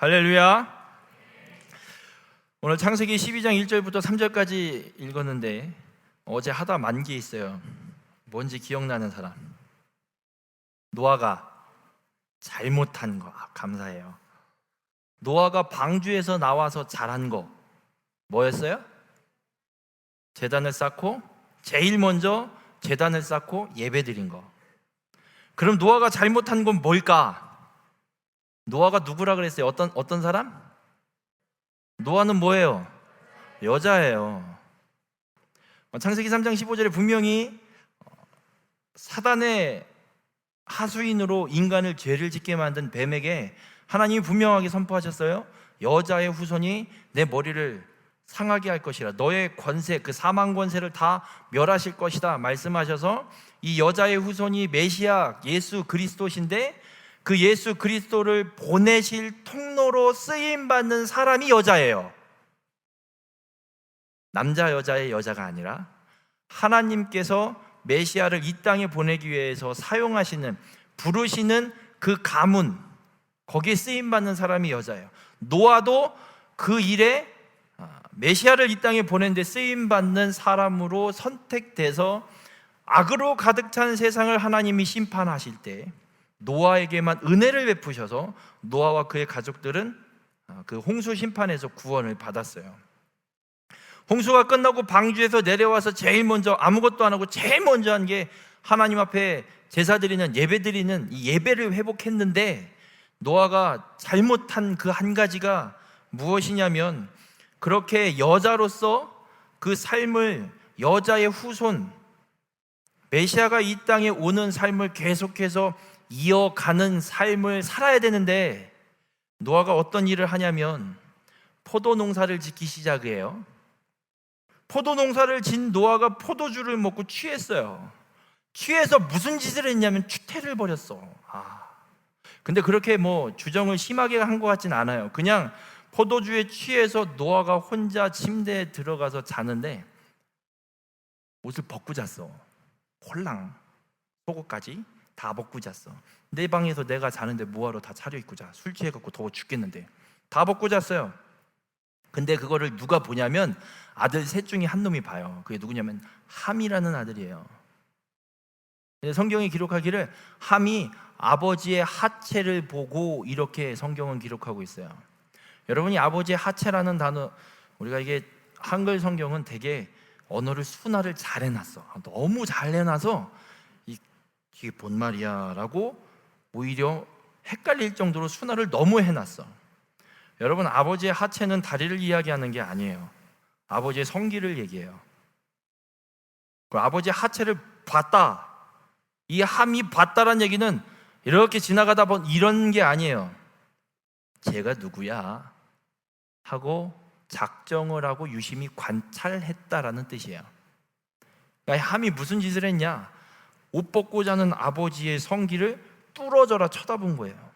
할렐루야. 오늘 창세기 12장 1절부터 3절까지 읽었는데 어제 하다 만 게 있어요. 뭔지 기억나는 사람? 노아가 잘못한 거. 감사해요. 노아가 방주에서 나와서 잘한 거 뭐였어요? 제단을 쌓고 제일 먼저 제단을 쌓고 예배드린 거. 그럼 노아가 잘못한 건 뭘까? 노아가 누구라 그랬어요? 어떤 사람? 노아는 뭐예요? 여자예요. 창세기 3장 15절에 분명히 사단의 하수인으로 인간을 죄를 짓게 만든 뱀에게 하나님이 분명하게 선포하셨어요. 여자의 후손이 내 머리를 상하게 할 것이라, 너의 권세, 그 사망 권세를 다 멸하실 것이다 말씀하셔서 이 여자의 후손이 메시아 예수 그리스도신데 그 예수 그리스도를 보내실 통로로 쓰임받는 사람이 여자예요. 남자 여자의 여자가 아니라 하나님께서 메시아를 이 땅에 보내기 위해서 사용하시는, 부르시는 그 가문, 거기에 쓰임받는 사람이 여자예요. 노아도 그 일에 메시아를 이 땅에 보내는데 쓰임받는 사람으로 선택돼서 악으로 가득 찬 세상을 하나님이 심판하실 때 노아에게만 은혜를 베푸셔서 노아와 그의 가족들은 그 홍수 심판에서 구원을 받았어요. 홍수가 끝나고 방주에서 내려와서 제일 먼저 아무것도 안 하고 제일 먼저 한 게 하나님 앞에 제사 드리는, 예배 드리는 이 예배를 회복했는데, 노아가 잘못한 그 한 가지가 무엇이냐면 그렇게 여자로서 그 삶을, 여자의 후손 메시아가 이 땅에 오는 삶을 계속해서 이어가는 삶을 살아야 되는데, 노아가 어떤 일을 하냐면 포도 농사를 짓기 시작해요. 포도 농사를 짓는 노아가 포도주를 먹고 취했어요. 취해서 무슨 짓을 했냐면 추태를 벌였어. 근데 그렇게 뭐 주정을 심하게 한 것 같진 않아요. 그냥 포도주에 취해서 노아가 혼자 침대에 들어가서 자는데 옷을 벗고 잤어. 홀랑 속옷까지 다 벗고 잤어. 내 방에서 내가 자는데 뭐하러 다 차려입고 자. 술 취해갖고 더워 죽겠는데 다 벗고 잤어요. 근데 그거를 누가 보냐면 아들 셋 중에 한 놈이 봐요. 그게 누구냐면 함이라는 아들이에요. 근데 성경이 기록하기를 함이 아버지의 하체를 보고 이렇게 성경은 기록하고 있어요. 여러분이 아버지의 하체라는 단어, 우리가 이게 한글 성경은 되게 언어를 순화를 잘 해놨어. 너무 잘 해놔서 이게 뭔 말이야 라고 오히려 헷갈릴 정도로 순화를 너무 해놨어. 여러분, 아버지의 하체는 다리를 이야기하는 게 아니에요. 아버지의 성기를 얘기해요. 그 아버지의 하체를 봤다, 이 함이 봤다라는 얘기는 이렇게 지나가다 본 이런 게 아니에요. 쟤가 누구야 하고 작정을 하고 유심히 관찰했다라는 뜻이에요. 그러니까 함이 무슨 짓을 했냐? 옷 벗고 자는 아버지의 성기를 뚫어져라 쳐다본 거예요.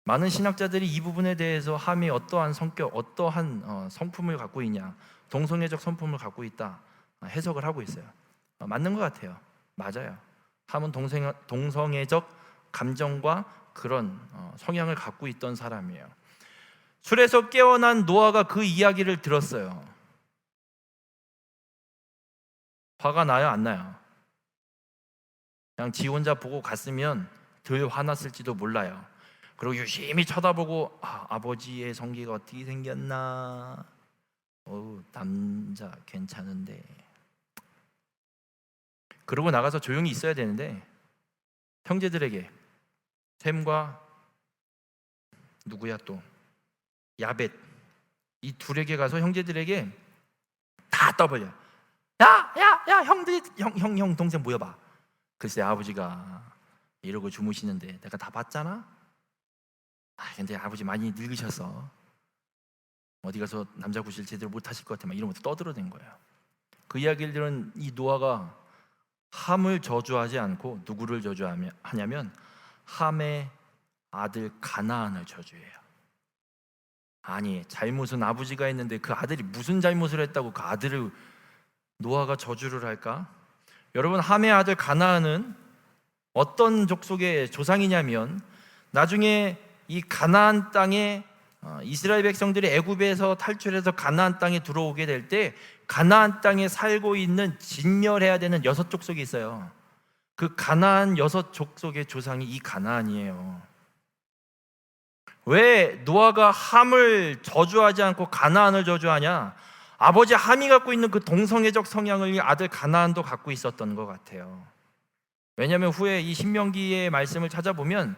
많은 신학자들이 이 부분에 대해서 함이 어떠한 성격, 어떠한 성품을 갖고 있냐, 동성애적 성품을 갖고 있다 해석을 하고 있어요. 맞는 것 같아요. 맞아요. 함은 동성애적 감정과 그런 성향을 갖고 있던 사람이에요. 술에서 깨어난 노아가 그 이야기를 들었어요. 화가 나요, 안 나요? 그냥 지 혼자 보고 갔으면 덜 화났을지도 몰라요. 그리고 유심히 쳐다보고 아버지의 성기가 어떻게 생겼나, 남자 괜찮은데, 그러고 나가서 조용히 있어야 되는데 형제들에게, 셈과 누구야 또 야벳, 이 둘에게 가서 형제들에게 다 떠벌려. 야 형들, 형 동생 모여봐. 글쎄 아버지가 이러고 주무시는데 내가 다 봤잖아. 근데 아버지 많이 늙으셔서 어디 가서 남자 구실 제대로 못 하실 것 같아, 막 이러면서 떠들어댄 거예요. 그 이야기를 들은 이 노아가 함을 저주하지 않고 누구를 저주하냐면 함의 아들 가나안을 저주해요. 아니, 잘못은 아버지가 했는데 그 아들이 무슨 잘못을 했다고 그 아들을 노아가 저주를 할까? 여러분, 함의 아들 가나안은 어떤 족속의 조상이냐면 나중에 이 가나안 땅에 이스라엘 백성들이 애굽에서 탈출해서 가나안 땅에 들어오게 될 때 가나안 땅에 살고 있는 진멸해야 되는 6족속이 있어요. 그 가나안 6족속의 조상이 이 가나안이에요. 왜 노아가 함을 저주하지 않고 가나안을 저주하냐? 아버지 함이 갖고 있는 그 동성애적 성향을 아들 가나안도 갖고 있었던 것 같아요. 왜냐하면 후에 이 신명기의 말씀을 찾아보면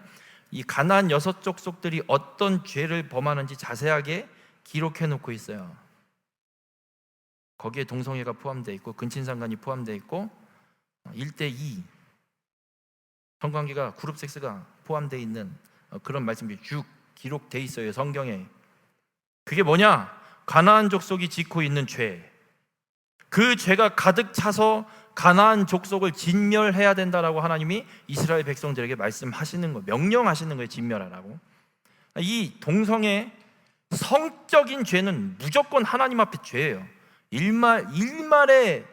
이 가나안 6족속들이 어떤 죄를 범하는지 자세하게 기록해 놓고 있어요. 거기에 동성애가 포함되어 있고 근친상간이 포함되어 있고 1대2 성관계가 그룹 섹스가 포함되어 있는 그런 말씀이 쭉 기록되어 있어요, 성경에. 그게 뭐냐? 가나안 족속이 짓고 있는 죄. 그 죄가 가득 차서 가나안 족속을 진멸해야 된다라고 하나님이 이스라엘 백성들에게 말씀하시는 거예요. 명령하시는 거예요. 진멸하라고. 이 동성애 성적인 죄는 무조건 하나님 앞에 죄예요. 일말에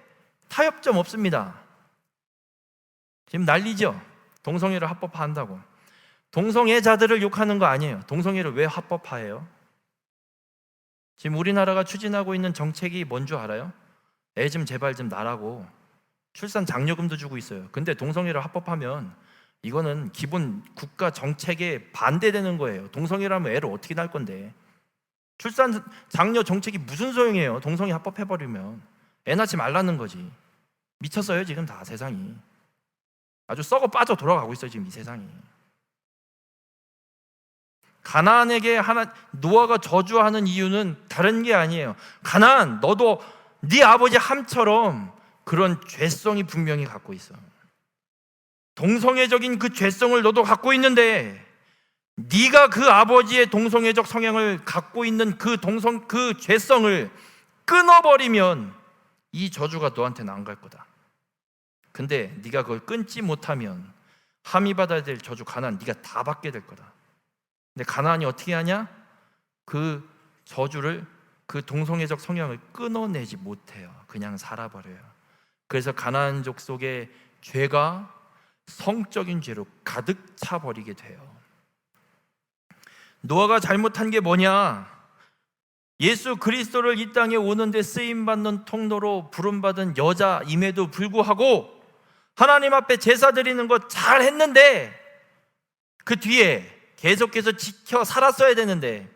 타협점 없습니다. 지금 난리죠. 동성애를 합법화한다고. 동성애자들을 욕하는 거 아니에요. 동성애를 왜 합법화해요? 지금 우리나라가 추진하고 있는 정책이 뭔 줄 알아요? 애 좀 제발 좀 낳으라고 출산 장려금도 주고 있어요. 근데 동성애를 합법하면 이거는 기본 국가 정책에 반대되는 거예요. 동성애라면 애를 어떻게 낳을 건데. 출산 장려 정책이 무슨 소용이에요? 동성애 합법해버리면 애 낳지 말라는 거지. 미쳤어요 지금 다 세상이. 아주 썩어 빠져 돌아가고 있어요 지금 이 세상이. 가나안에게 노아가 저주하는 이유는 다른 게 아니에요. 가나안, 너도 네 아버지 함처럼 그런 죄성이 분명히 갖고 있어. 동성애적인 그 죄성을 너도 갖고 있는데 네가 그 아버지의 동성애적 성향을 갖고 있는 그 죄성을 끊어버리면 이 저주가 너한테는 안 갈 거다. 근데 네가 그걸 끊지 못하면 함이 받아야 될 저주 가나안 네가 다 받게 될 거다. 근데 가나안이 어떻게 하냐? 그 저주를, 그 동성애적 성향을 끊어내지 못해요. 그냥 살아버려요. 그래서 가나안 족속의 죄가 성적인 죄로 가득 차버리게 돼요. 노아가 잘못한 게 뭐냐? 예수 그리스도를 이 땅에 오는데 쓰임받는 통로로 부름받은 여자임에도 불구하고 하나님 앞에 제사 드리는 거 잘했는데 그 뒤에 계속해서 지켜 살았어야 되는데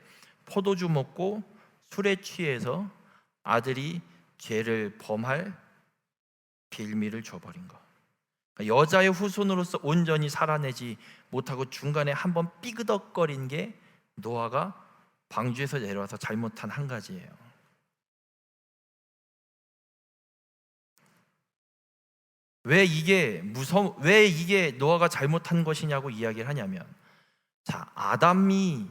포도주 먹고 술에 취해서 아들이 죄를 범할 빌미를 줘버린 거. 여자의 후손으로서 온전히 살아내지 못하고 중간에 한번 삐그덕거린 게 노아가 방주에서 내려와서 잘못한 한 가지예요. 왜 이게 노아가 잘못한 것이냐고 이야기를 하냐면, 자, 아담이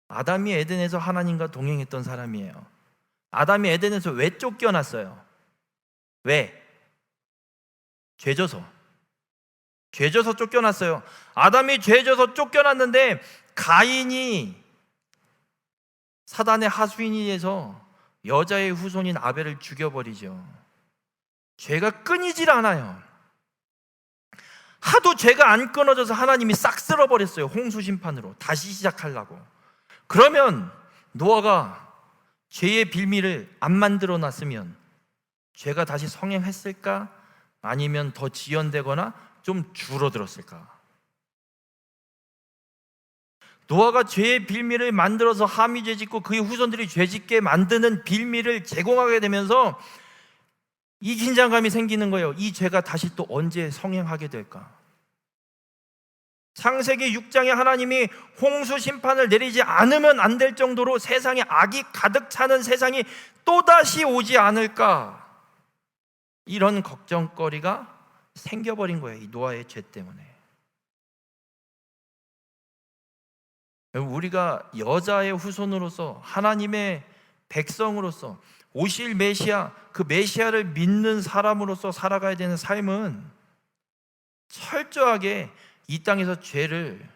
에덴에서 하나님과 동행했던 사람이에요. 아담이 에덴에서 왜 쫓겨났어요? 왜? 죄져서 쫓겨났어요. 아담이 죄져서 쫓겨났는데 가인이 사단의 하수인이 돼서 여자의 후손인 아벨을 죽여버리죠. 죄가 끊이질 않아요. 하도 죄가 안 끊어져서 하나님이 싹 쓸어버렸어요. 홍수 심판으로 다시 시작하려고. 그러면 노아가 죄의 빌미를 안 만들어 놨으면 죄가 다시 성행했을까? 아니면 더 지연되거나 좀 줄어들었을까? 노아가 죄의 빌미를 만들어서 함이 죄짓고 그의 후손들이 죄짓게 만드는 빌미를 제공하게 되면서 이 긴장감이 생기는 거예요. 이 죄가 다시 또 언제 성행하게 될까? 창세기 6장에 하나님이 홍수 심판을 내리지 않으면 안 될 정도로 세상에 악이 가득 차는 세상이 또다시 오지 않을까? 이런 걱정거리가 생겨버린 거예요. 이 노아의 죄 때문에. 우리가 여자의 후손으로서 하나님의 백성으로서 오실 메시아, 그 메시아를 믿는 사람으로서 살아가야 되는 삶은 철저하게 이 땅에서 죄를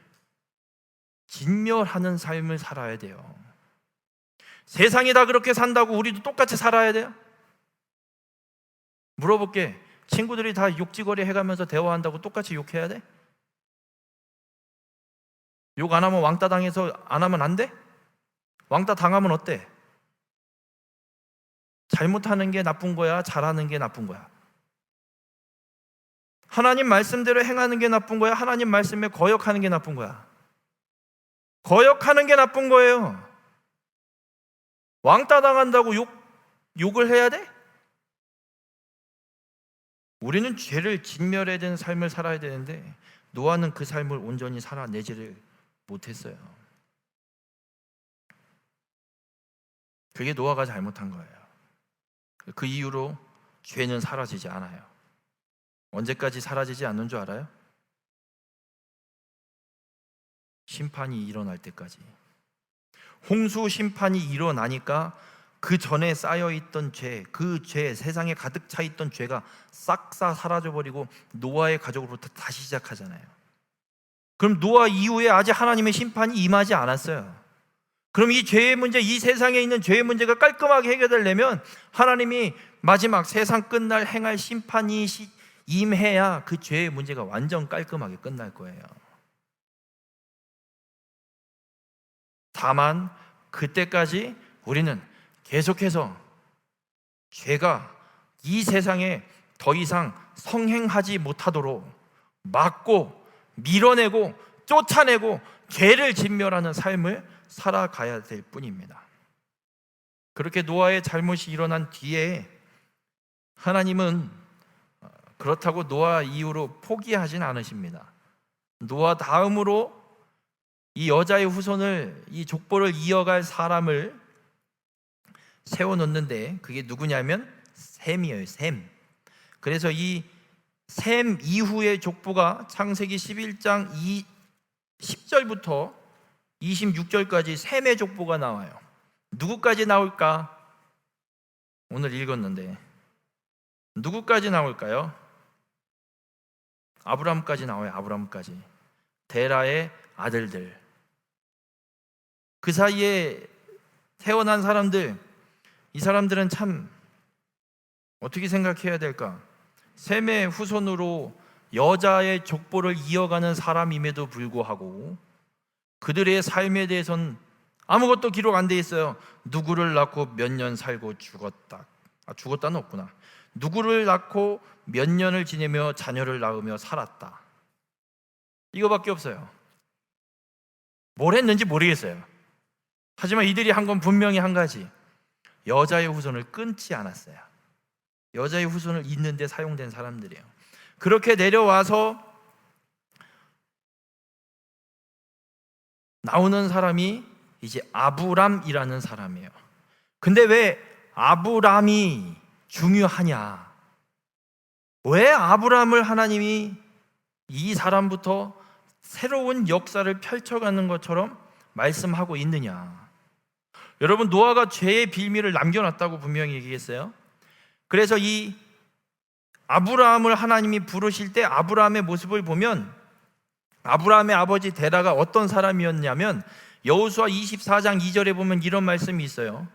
진멸하는 삶을 살아야 돼요. 세상이 다 그렇게 산다고 우리도 똑같이 살아야 돼요? 물어볼게. 친구들이 다 욕지거리 해가면서 대화한다고 똑같이 욕해야 돼? 욕 안 하면 왕따 당해서 안 하면 안 돼? 왕따 당하면 어때? 잘못하는 게 나쁜 거야? 잘하는 게 나쁜 거야? 하나님 말씀대로 행하는 게 나쁜 거야? 하나님 말씀에 거역하는 게 나쁜 거야? 거역하는 게 나쁜 거예요. 왕따 당한다고 욕을 해야 돼? 우리는 죄를 진멸해야 되는 삶을 살아야 되는데 노아는 그 삶을 온전히 살아내지를 못했어요. 그게 노아가 잘못한 거예요. 그 이후로 죄는 사라지지 않아요. 언제까지 사라지지 않는 줄 알아요? 심판이 일어날 때까지. 홍수 심판이 일어나니까 그 전에 쌓여있던 죄, 그 죄, 세상에 가득 차있던 죄가 싹 다 사라져버리고 노아의 가족으로부터 다시 시작하잖아요. 그럼 노아 이후에 아직 하나님의 심판이 임하지 않았어요. 그럼 이 죄의 문제, 이 세상에 있는 죄의 문제가 깔끔하게 해결되려면 하나님이 마지막 세상 끝날 행할 심판이 임해야 그 죄의 문제가 완전 깔끔하게 끝날 거예요. 다만 그때까지 우리는 계속해서 죄가 이 세상에 더 이상 성행하지 못하도록 막고 밀어내고 쫓아내고 죄를 진멸하는 삶을 살아가야 될 뿐입니다. 그렇게 노아의 잘못이 일어난 뒤에 하나님은 그렇다고 노아 이후로 포기하진 않으십니다. 노아 다음으로 이 여자의 후손을, 이 족보를 이어갈 사람을 세워놓는데 그게 누구냐면 셈이에요. 셈. 그래서 이 셈 이후의 족보가 창세기 11장 10절부터 26절까지 셈의 족보가 나와요. 누구까지 나올까? 오늘 읽었는데 누구까지 나올까요? 아브라함까지 나와요. 아브라함까지. 데라의 아들들. 그 사이에 태어난 사람들, 이 사람들은 참 어떻게 생각해야 될까? 셈의 후손으로 여자의 족보를 이어가는 사람임에도 불구하고 그들의 삶에 대해서는 아무것도 기록 안 돼 있어요. 누구를 낳고 몇 년 살고 죽었다. 죽었다는 없구나. 누구를 낳고 몇 년을 지내며 자녀를 낳으며 살았다. 이거밖에 없어요. 뭘 했는지 모르겠어요. 하지만 이들이 한 건 분명히 한 가지. 여자의 후손을 끊지 않았어요. 여자의 후손을 잇는 데 사용된 사람들이에요. 그렇게 내려와서 나오는 사람이 이제 아브람이라는 사람이에요. 근데 왜 아브람이 중요하냐? 왜 아브람을 하나님이 이 사람부터 새로운 역사를 펼쳐가는 것처럼 말씀하고 있느냐? 여러분, 노아가 죄의 빌미를 남겨놨다고 분명히 얘기했어요. 그래서 이 아브라함을 하나님이 부르실 때 아브라함의 모습을 보면 아브라함의 아버지 데라가 어떤 사람이었냐면 여호수아 24장 2절에 보면 이런 말씀이 있어요.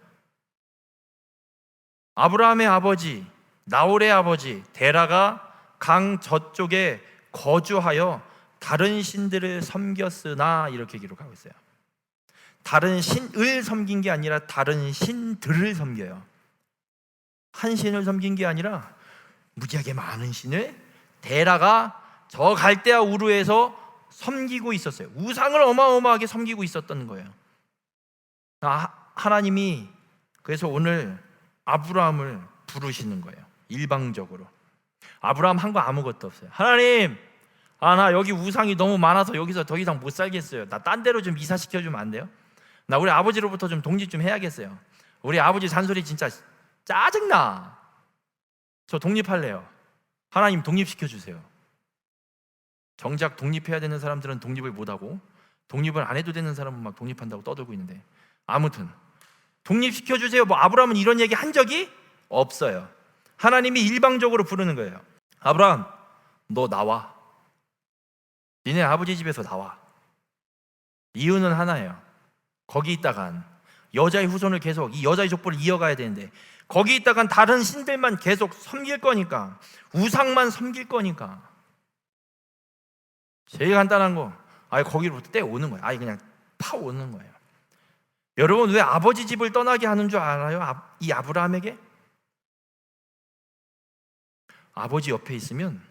아브라함의 아버지 나홀의 아버지 데라가 강 저쪽에 거주하여 다른 신들을 섬겼으나 이렇게 기록하고 있어요. 다른 신을 섬긴 게 아니라 다른 신들을 섬겨요. 한 신을 섬긴 게 아니라 무지하게 많은 신을 데라가 저 갈대아 우르에서 섬기고 있었어요. 우상을 어마어마하게 섬기고 있었던 거예요. 하나님이 그래서 오늘 아브라함을 부르시는 거예요. 일방적으로. 아브라함 한 거 아무것도 없어요. 하나님, 나 여기 우상이 너무 많아서 여기서 더 이상 못 살겠어요. 나 딴 데로 좀 이사시켜주면 안 돼요? 나 우리 아버지로부터 좀 독립 좀 해야겠어요. 우리 아버지 잔소리 진짜 짜증나. 저 독립할래요. 하나님 독립시켜주세요. 정작 독립해야 되는 사람들은 독립을 못하고 독립을 안 해도 되는 사람은 막 독립한다고 떠들고 있는데, 아무튼 독립시켜주세요. 뭐 아브라함은 이런 얘기 한 적이 없어요. 하나님이 일방적으로 부르는 거예요. 아브라함, 너 나와. 니네 아버지 집에서 나와. 이유는 하나예요. 거기 있다간 여자의 후손을 계속 이 여자의 족보를 이어가야 되는데 거기 있다간 다른 신들만 계속 섬길 거니까, 우상만 섬길 거니까. 제일 간단한 거, 아예 거기로부터 떼오는 거예요. 아예 그냥 파오는 거예요. 여러분, 왜 아버지 집을 떠나게 하는 줄 알아요? 이 아브라함에게? 아버지 옆에 있으면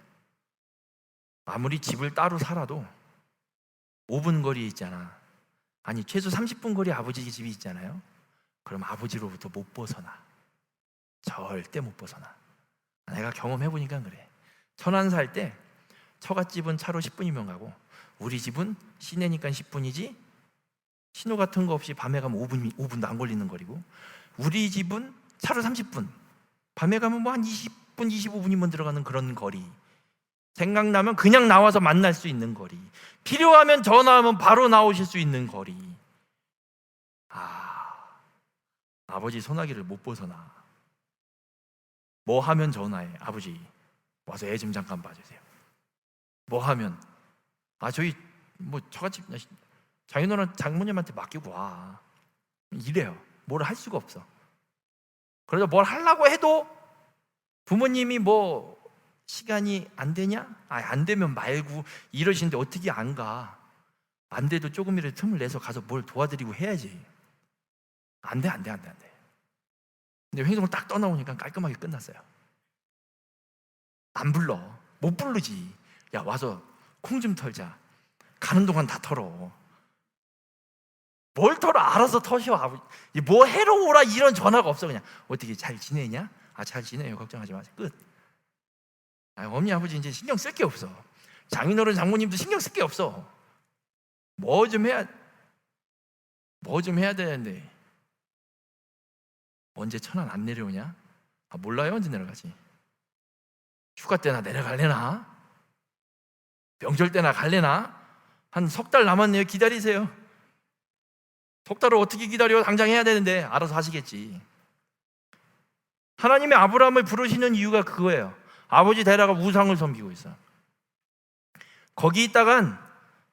아무리 집을 따로 살아도 5분 거리에 있잖아. 아니 최소 30분 거리 아버지 집이 있잖아요. 그럼 아버지로부터 못 벗어나. 절대 못 벗어나. 내가 경험해보니까 그래. 천안 살 때 처갓집은 차로 10분이면 가고 우리 집은 시내니까 10분이지 신호 같은 거 없이 밤에 가면 5분도 안 걸리는 거리고, 우리 집은 차로 30분, 밤에 가면 뭐 한 20분, 25분이면 들어가는 그런 거리. 생각나면 그냥 나와서 만날 수 있는 거리. 필요하면 전화하면 바로 나오실 수 있는 거리. 아버지 소나기를 못 벗어나. 뭐 하면 전화해. 아버지 와서 애 좀 잠깐 봐주세요. 뭐 하면 저희 뭐 처갓집 장인어른 장모님한테 맡기고 와. 이래요. 뭘 할 수가 없어. 그래서 뭘 하려고 해도 부모님이 뭐 시간이 안 되냐? 안 되면 말고 이러시는데 어떻게 안 가? 안 돼도 조금이라도 틈을 내서 가서 뭘 도와드리고 해야지. 안 돼. 근데 횡성을 딱 떠나오니까 깔끔하게 끝났어요. 안 불러. 못 부르지. 야, 와서 콩 좀 털자. 가는 동안 다 털어. 뭘 털어? 알아서 터셔. 뭐 해로 오라 이런 전화가 없어. 그냥 어떻게 잘 지내냐? 잘 지내요. 걱정하지 마세요. 끝. 어머니 아버지 이제 신경 쓸 게 없어. 장인어른 장모님도 신경 쓸 게 없어. 뭐 좀 해야 되는데 언제 천안 안 내려오냐? 몰라요. 언제 내려가지? 휴가 때나 내려갈래나? 명절 때나 갈래나? 한 석 달 남았네요. 기다리세요. 석 달을 어떻게 기다려? 당장 해야 되는데 알아서 하시겠지. 하나님의 아브라함을 부르시는 이유가 그거예요. 아버지 데라가 우상을 섬기고 있어. 거기 있다간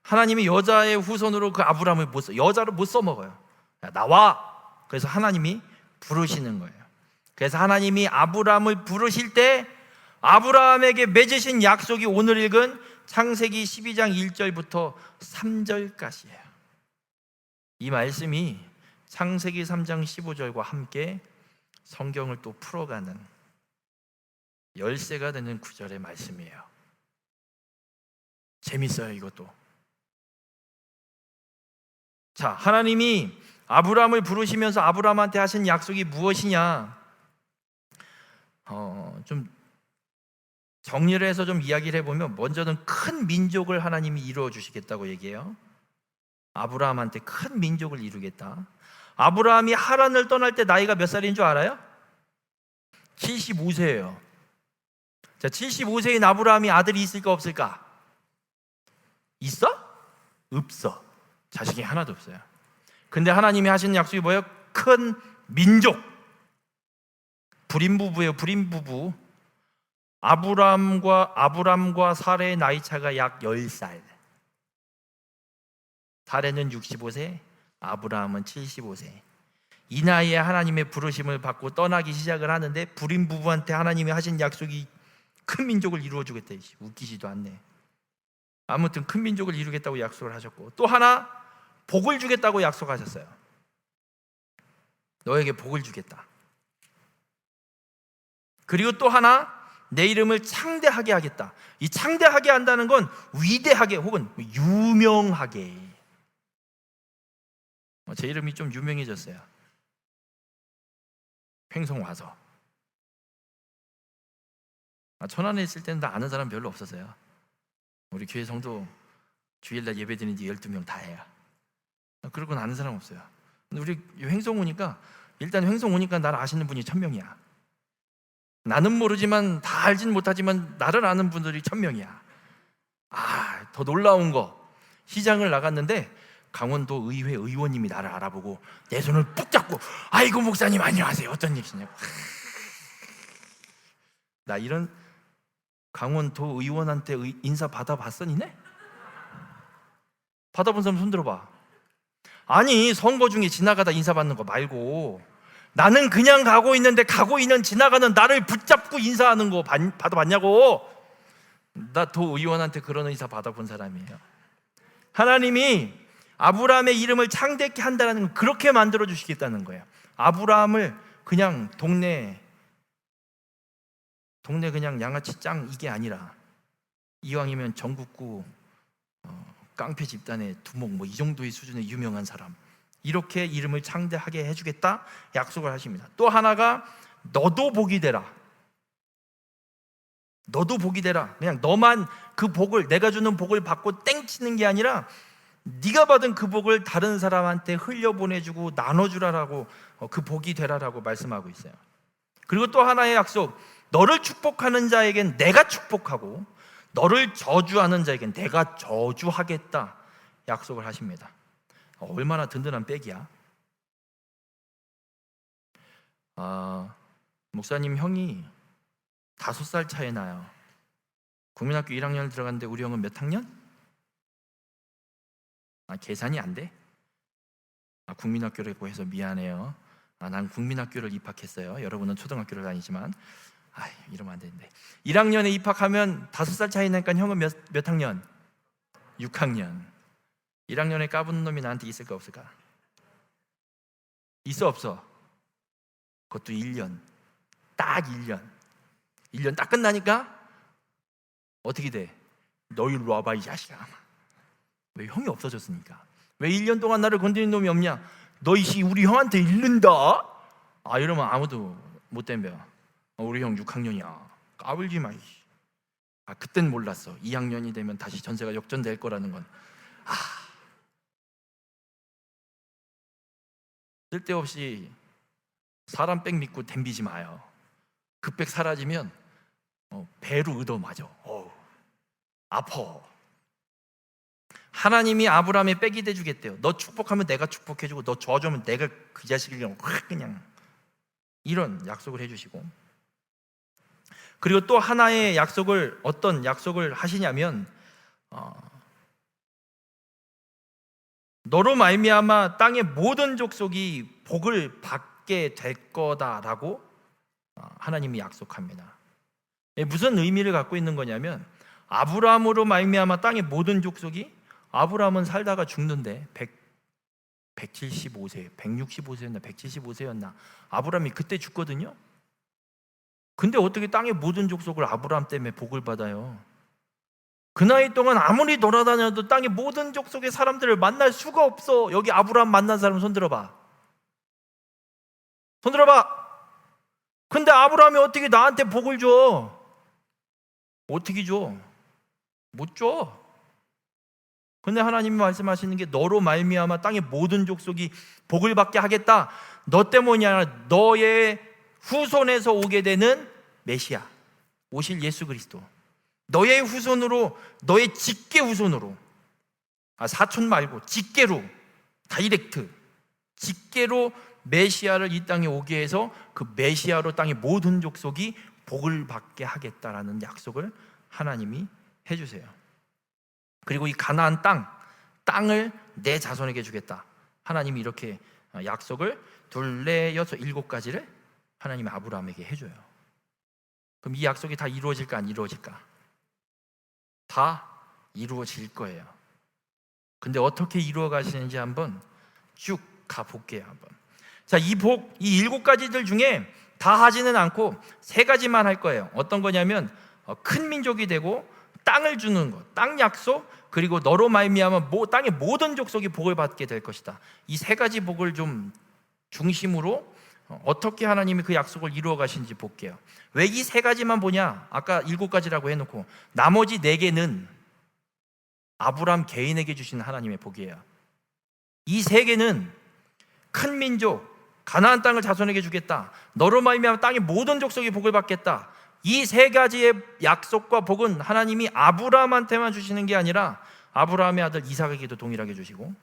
하나님이 여자의 후손으로 그 아브라함을 여자로 못 써먹어요. 야, 나와. 그래서 하나님이 부르시는 거예요. 그래서 하나님이 아브라함을 부르실 때 아브라함에게 맺으신 약속이 오늘 읽은 창세기 12장 1절부터 3절까지예요. 이 말씀이 창세기 3장 15절과 함께 성경을 또 풀어가는 열쇠가 되는 구절의 말씀이에요. 재밌어요, 이것도. 자, 하나님이 아브라함을 부르시면서 아브라함한테 하신 약속이 무엇이냐? 좀 정리를 해서 좀 이야기를 해보면, 먼저는 큰 민족을 하나님이 이루어 주시겠다고 얘기해요. 아브라함한테 큰 민족을 이루겠다. 아브라함이 하란을 떠날 때 나이가 몇 살인 줄 알아요? 75세예요. 자, 75세인 아브라함이 아들이 있을까 없을까? 있어? 없어. 자식이 하나도 없어요. 근데 하나님이 하신 약속이 뭐예요? 큰 민족. 불임부부예요. 불임부부. 아브람과 사레의 나이 차가 약 10살. 사레는 65세, 아브라함은 75세. 이 나이에 하나님의 부르심을 받고 떠나기 시작을 하는데, 불임부부한테 하나님이 하신 약속이 큰 민족을 이루어 주겠다. 웃기지도 않네. 아무튼 큰 민족을 이루겠다고 약속을 하셨고, 또 하나 복을 주겠다고 약속하셨어요. 너에게 복을 주겠다. 그리고 또 하나, 내 이름을 창대하게 하겠다. 이 창대하게 한다는 건 위대하게 혹은 유명하게. 제 이름이 좀 유명해졌어요. 횡성 와서. 천안에 있을 때는 나 아는 사람 별로 없었어요. 우리 교회 성도 주일날 예배 드리는 지 12명 다예요. 그러고는 아는 사람 없어요. 근데 우리 횡성 오니까, 일단 횡성 오니까 나를 아시는 분이 1000명이야. 나는 모르지만, 다 알진 못하지만 나를 아는 분들이 1000명이야. 더 놀라운 거, 시장을 나갔는데 강원도 의회 의원님이 나를 알아보고 내 손을 푹 잡고, 아이고 목사님 안녕하세요, 어떤 일이시냐고. 나 이런 강원도 의원한테 인사 받아봤어 니네? 받아본 사람 손 들어봐. 아니, 선거 중에 지나가다 인사 받는 거 말고, 나는 그냥 가고 있는데 가고 있는 지나가는 나를 붙잡고 인사하는 거 받아봤냐고. 나 도 의원한테 그런 인사 받아본 사람이에요. 하나님이 아브라함의 이름을 창대케 한다는 걸 그렇게 만들어 주시겠다는 거예요. 아브라함을 그냥 동네 그냥 양아치 짱 이게 아니라 이왕이면 전국구 깡패 집단의 두목 뭐 이 정도의 수준의 유명한 사람, 이렇게 이름을 창대하게 해주겠다 약속을 하십니다. 또 하나가 너도 복이 되라. 너도 복이 되라. 그냥 너만 그 복을, 내가 주는 복을 받고 땡치는 게 아니라 네가 받은 그 복을 다른 사람한테 흘려보내주고 나눠주라라고, 그 복이 되라라고 말씀하고 있어요. 그리고 또 하나의 약속, 너를 축복하는 자에겐 내가 축복하고 너를 저주하는 자에겐 내가 저주하겠다 약속을 하십니다. 얼마나 든든한 백이야. 목사님 형이 5살 차이 나요. 국민학교 1학년을 들어갔는데 우리 형은 몇 학년? 계산이 안 돼? 국민학교라고 해서 미안해요. 난 국민학교를 입학했어요. 여러분은 초등학교를 다니지만 이러면 안 되는데 1학년에 입학하면 5살 차이 나니까 형은 몇 학년? 6학년. 1학년에 까부는 놈이 나한테 있을까 없을까? 있어 없어? 그것도 1년. 딱 1년. 1년 딱 끝나니까 어떻게 돼? 너 일로 와봐 이 자식아. 왜? 형이 없어졌으니까. 왜 1년 동안 나를 건드린 놈이 없냐? 너 이씨 우리 형한테 잃는다? 이러면 아무도 못 덤벼. 우리 형 6학년이야. 까불지 마. 그땐 몰랐어. 2학년이 되면 다시 전세가 역전될 거라는 건. 쓸데없이 사람 백 믿고 덤비지 마요. 그 백 사라지면 배로 얻어맞아. 아파. 하나님이 아브라함의 백이 돼주겠대요. 너 축복하면 내가 축복해주고 너 저주하면 내가 그 자식을 그냥 이런 약속을 해주시고, 그리고 또 하나의 약속을, 어떤 약속을 하시냐면 너로 말미암아 땅의 모든 족속이 복을 받게 될 거다라고 하나님이 약속합니다. 무슨 의미를 갖고 있는 거냐면 아브라함으로 말미암아 땅의 모든 족속이, 아브라함은 살다가 죽는데 175세, 165세였나 175세였나 아브라함이 그때 죽거든요. 근데 어떻게 땅의 모든 족속을 아브라함 때문에 복을 받아요? 그 나이 동안 아무리 돌아다녀도 땅의 모든 족속의 사람들을 만날 수가 없어. 여기 아브라함 만난 사람 손 들어봐. 손 들어봐. 근데 아브라함이 어떻게 나한테 복을 줘? 어떻게 줘? 못 줘. 근데 하나님이 말씀하시는 게 너로 말미암아 땅의 모든 족속이 복을 받게 하겠다. 너 때문이 아니라 너의 후손에서 오게 되는 메시아, 오실 예수 그리스도, 너의 후손으로, 너의 직계 후손으로, 사촌 말고 직계로, 다이렉트 직계로 메시아를 이 땅에 오게 해서 그 메시아로 땅의 모든 족속이 복을 받게 하겠다라는 약속을 하나님이 해주세요. 그리고 이 가나안 땅을 내 자손에게 주겠다. 하나님이 이렇게 약속을 둘, 넷, 여섯, 7가지를 하나님이 아브라함에게 해줘요. 그럼 이 약속이 다 이루어질까 안 이루어질까? 다 이루어질 거예요. 근데 어떻게 이루어 가시는지 한번 쭉 가볼게요. 한번. 자, 이 7가지들 중에 다 하지는 않고 3가지만 할 거예요. 어떤 거냐면 큰 민족이 되고 땅을 주는 것, 땅 약속, 그리고 너로 말미암아 땅의 모든 족속이 복을 받게 될 것이다. 이 3가지 복을 좀 중심으로 어떻게 하나님이 그 약속을 이루어 가신지 볼게요. 왜 이 3가지만 보냐? 아까 7가지라고 해놓고 나머지 4개는 아브라함 개인에게 주신 하나님의 복이에요. 이 3개는 큰 민족, 가나안 땅을 자손에게 주겠다, 너로 말미암아 땅의 모든 족속이 복을 받겠다. 이 3가지의 약속과 복은 하나님이 아브라함한테만 주시는 게 아니라 아브라함의 아들 이삭에게도 동일하게 주시고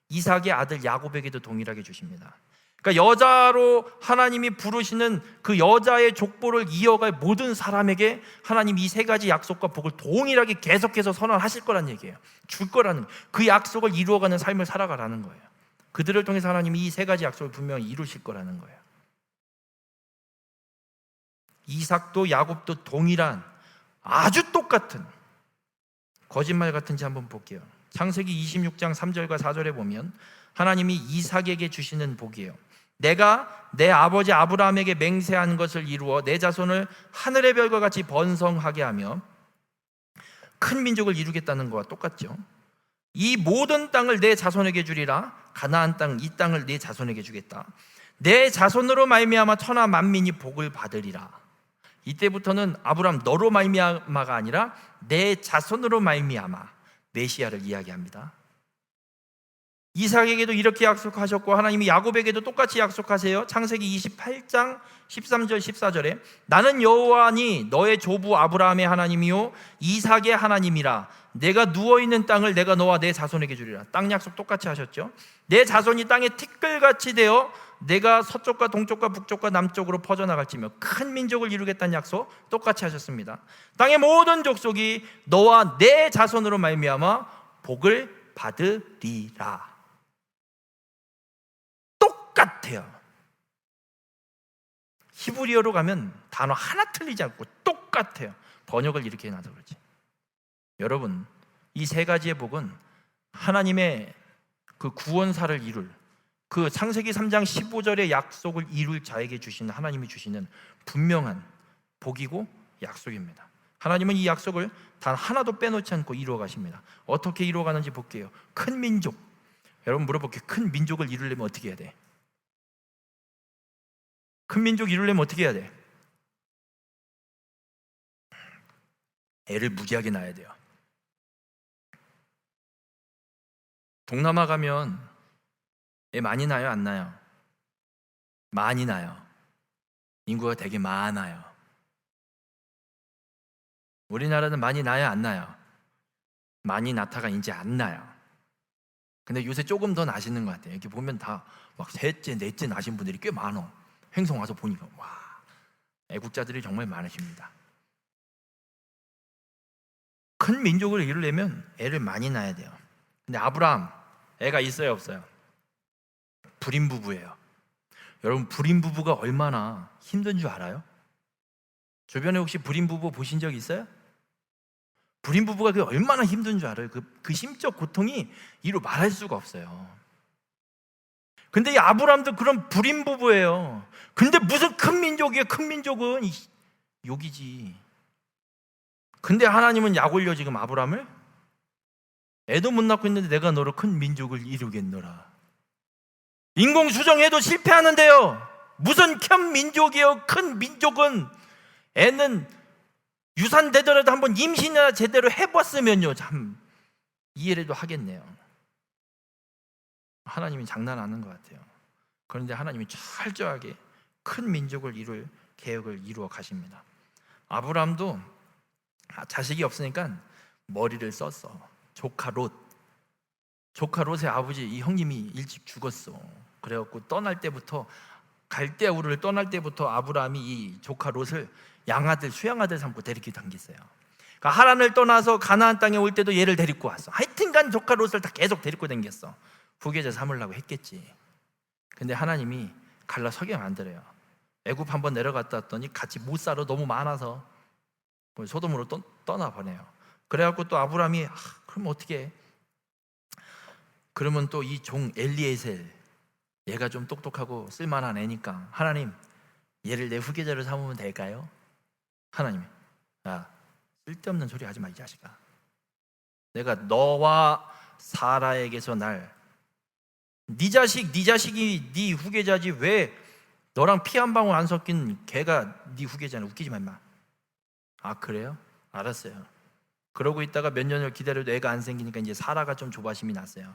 이삭의 아들 야곱에게도 동일하게 주십니다. 그러니까 여자로 하나님이 부르시는 그 여자의 족보를 이어갈 모든 사람에게 하나님 이 3가지 약속과 복을 동일하게 계속해서 선언하실 거란 얘기예요. 줄 거라는, 그 약속을 이루어가는 삶을 살아가라는 거예요. 그들을 통해서 하나님이 이 3가지 약속을 분명히 이루실 거라는 거예요. 이삭도 야곱도 동일한, 아주 똑같은, 거짓말 같은지 한번 볼게요. 창세기 26장 3절과 4절에 보면 하나님이 이삭에게 주시는 복이에요. 내가 내 아버지 아브라함에게 맹세한 것을 이루어 내 자손을 하늘의 별과 같이 번성하게 하며 큰 민족을 이루겠다는 것과 똑같죠. 이 모든 땅을 내 자손에게 주리라. 가나안 땅, 이 땅을 내 자손에게 주겠다. 내 자손으로 말미암아 천하 만민이 복을 받으리라. 이때부터는 아브라함 너로 말미암아가 아니라 내 자손으로 말미암아 메시아를 이야기합니다. 이삭에게도 이렇게 약속하셨고 하나님이 야곱에게도 똑같이 약속하세요. 창세기 28장 13절 14절에 나는 여호와니 너의 조부 아브라함의 하나님이요 이삭의 하나님이라. 내가 누워있는 땅을 내가 너와 내 자손에게 주리라. 땅 약속 똑같이 하셨죠. 내 자손이 땅에 티끌같이 되어 내가 서쪽과 동쪽과 북쪽과 남쪽으로 퍼져나갈지며 큰 민족을 이루겠다는 약속 똑같이 하셨습니다. 땅의 모든 족속이 너와 내 자손으로 말미암아 복을 받으리라. 똑같아요. 히브리어로 가면 단어 하나 틀리지 않고 똑같아요. 번역을 이렇게 해놔서 그렇지. 여러분, 이 세 가지의 복은 하나님의 그 구원사를 이룰 그 창세기 3장 15절의 약속을 이룰 자에게 주시는 하나님이 주시는 분명한 복이고 약속입니다. 하나님은 이 약속을 단 하나도 빼놓지 않고 이루어 가십니다. 어떻게 이루어 가는지 볼게요. 큰 민족. 여러분 물어볼게요. 큰 민족을 이루려면 어떻게 해야 돼? 큰 민족 이루려면 어떻게 해야 돼? 애를 무지하게 낳아야 돼요. 동남아 가면 애 많이 낳아요? 안 낳아요? 많이 낳아요. 인구가 되게 많아요. 우리나라는 많이 낳아요? 안 낳아요? 많이 낳다가 이제 안 낳아요. 근데 요새 조금 더 나시는 것 같아요. 이렇게 보면 다 막 셋째, 넷째 나신 분들이 꽤 많어. 행성 와서 보니까 와, 애국자들이 정말 많으십니다. 큰 민족을 이루려면 애를 많이 낳아야 돼요. 근데 아브라함 애가 있어요, 없어요? 불임 부부예요. 여러분 불임 부부가 얼마나 힘든 줄 알아요? 주변에 혹시 불임 부부 보신 적 있어요? 불임 부부가 그 얼마나 힘든 줄 알아요? 그 심적 고통이 이루 말할 수가 없어요. 근데 이 아브라함도 그런 불임 부부예요. 근데 무슨 큰 민족이에요? 큰 민족은 욕이지. 근데 하나님은 약 올려 지금 아브라함을 애도 못 낳고 있는데 내가 너로 큰 민족을 이루겠노라. 인공수정해도 실패하는데요. 무슨 큰 민족이에요? 큰 민족은 애는 유산되더라도 한번 임신이나 제대로 해봤으면요 참 이해라도 하겠네요. 하나님이 장난하는 것 같아요. 그런데 하나님이 철저하게 큰 민족을 이룰 계획을 이루어 가십니다. 아브라함도 자식이 없으니까 머리를 썼어. 조카 롯의 아버지 이 형님이 일찍 죽었어. 그래갖고 떠날 때부터 갈대아우르를 떠날 때부터 아브라함이 이 조카 롯을 양아들 수양아들 삼고 데리고 당겼어요. 그러니까 하란을 떠나서 가나안 땅에 올 때도 얘를 데리고 왔어. 하여튼간 조카 롯을 다 계속 데리고 당겼어. 후계자 삼으려고 했겠지. 근데 하나님이 갈라서게 만들어요. 애굽 한번 내려갔다 왔더니 같이 못 살아 너무 많아서 소돔으로 떠나보내요. 그래갖고 또 아브라함이 그럼 어떻게 해? 그러면 또 이 종 엘리에셀 얘가 좀 똑똑하고 쓸만한 애니까 하나님 얘를 내 후계자를 삼으면 될까요? 하나님이 야 쓸데없는 소리 하지 마 이 자식아. 내가 너와 사라에게서 네 자식이 네 후계자지 왜 너랑 피 한 방울 안 섞인 걔가 네 후계자는 웃기지 마 임마. 아 그래요? 알았어요. 그러고 있다가 몇 년을 기다려도 애가 안 생기니까 이제 사라가 좀 조바심이 났어요.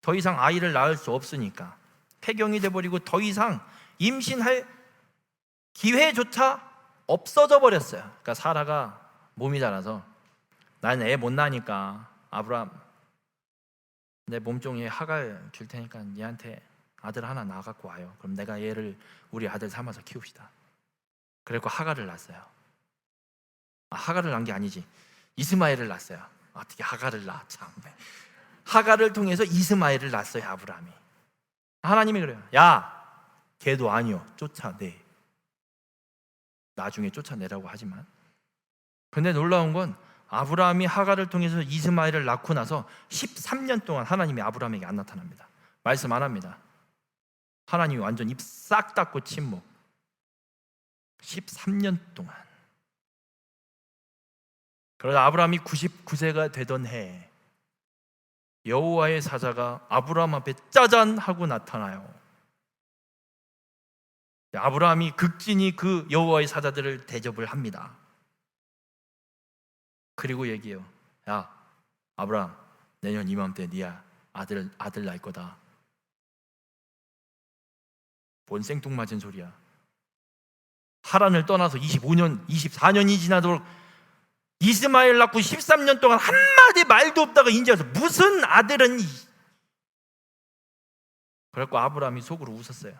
더 이상 아이를 낳을 수 없으니까 폐경이 돼버리고 더 이상 임신할 기회조차 없어져 버렸어요. 그러니까 사라가 몸이 자라서 나는 애 못 낳으니까 아브라함 내 몸종에 하갈 줄 테니까 얘한테 아들 하나 낳아갖고 와요. 그럼 내가 얘를 우리 아들 삼아서 키웁시다. 그래서 하갈을 낳았어요. 하갈을 낳은 게 아니지 이스마엘을 낳았어요. 어떻게 하갈을 낳아 참. 하갈을 통해서 이스마엘을 낳았어요 아브라함이. 하나님이 그래요. 야 걔도 아니요 쫓아내. 나중에 쫓아내라고 하지만 근데 놀라운 건 아브라함이 하갈을 통해서 이스마엘을 낳고 나서 13년 동안 하나님이 아브라함에게 안 나타납니다. 말씀 안 합니다. 하나님이 완전 입 싹 닫고 침묵. 13년 동안. 그러다 아브라함이 99세가 되던 해 여호와의 사자가 아브라함 앞에 짜잔 하고 나타나요. 아브라함이 극진히 그 여호와의 사자들을 대접을 합니다. 그리고 얘기해요. 야, 아브라함, 내년 이맘때 네 아들 낳을 거다. 뭔 생뚱맞은 소리야. 하란을 떠나서 25년, 24년이 지나도록 이스마엘 낳고 13년 동안 한마디 말도 없다가 이제 와서 무슨 아들은. 그래갖고 아브라함이 속으로 웃었어요.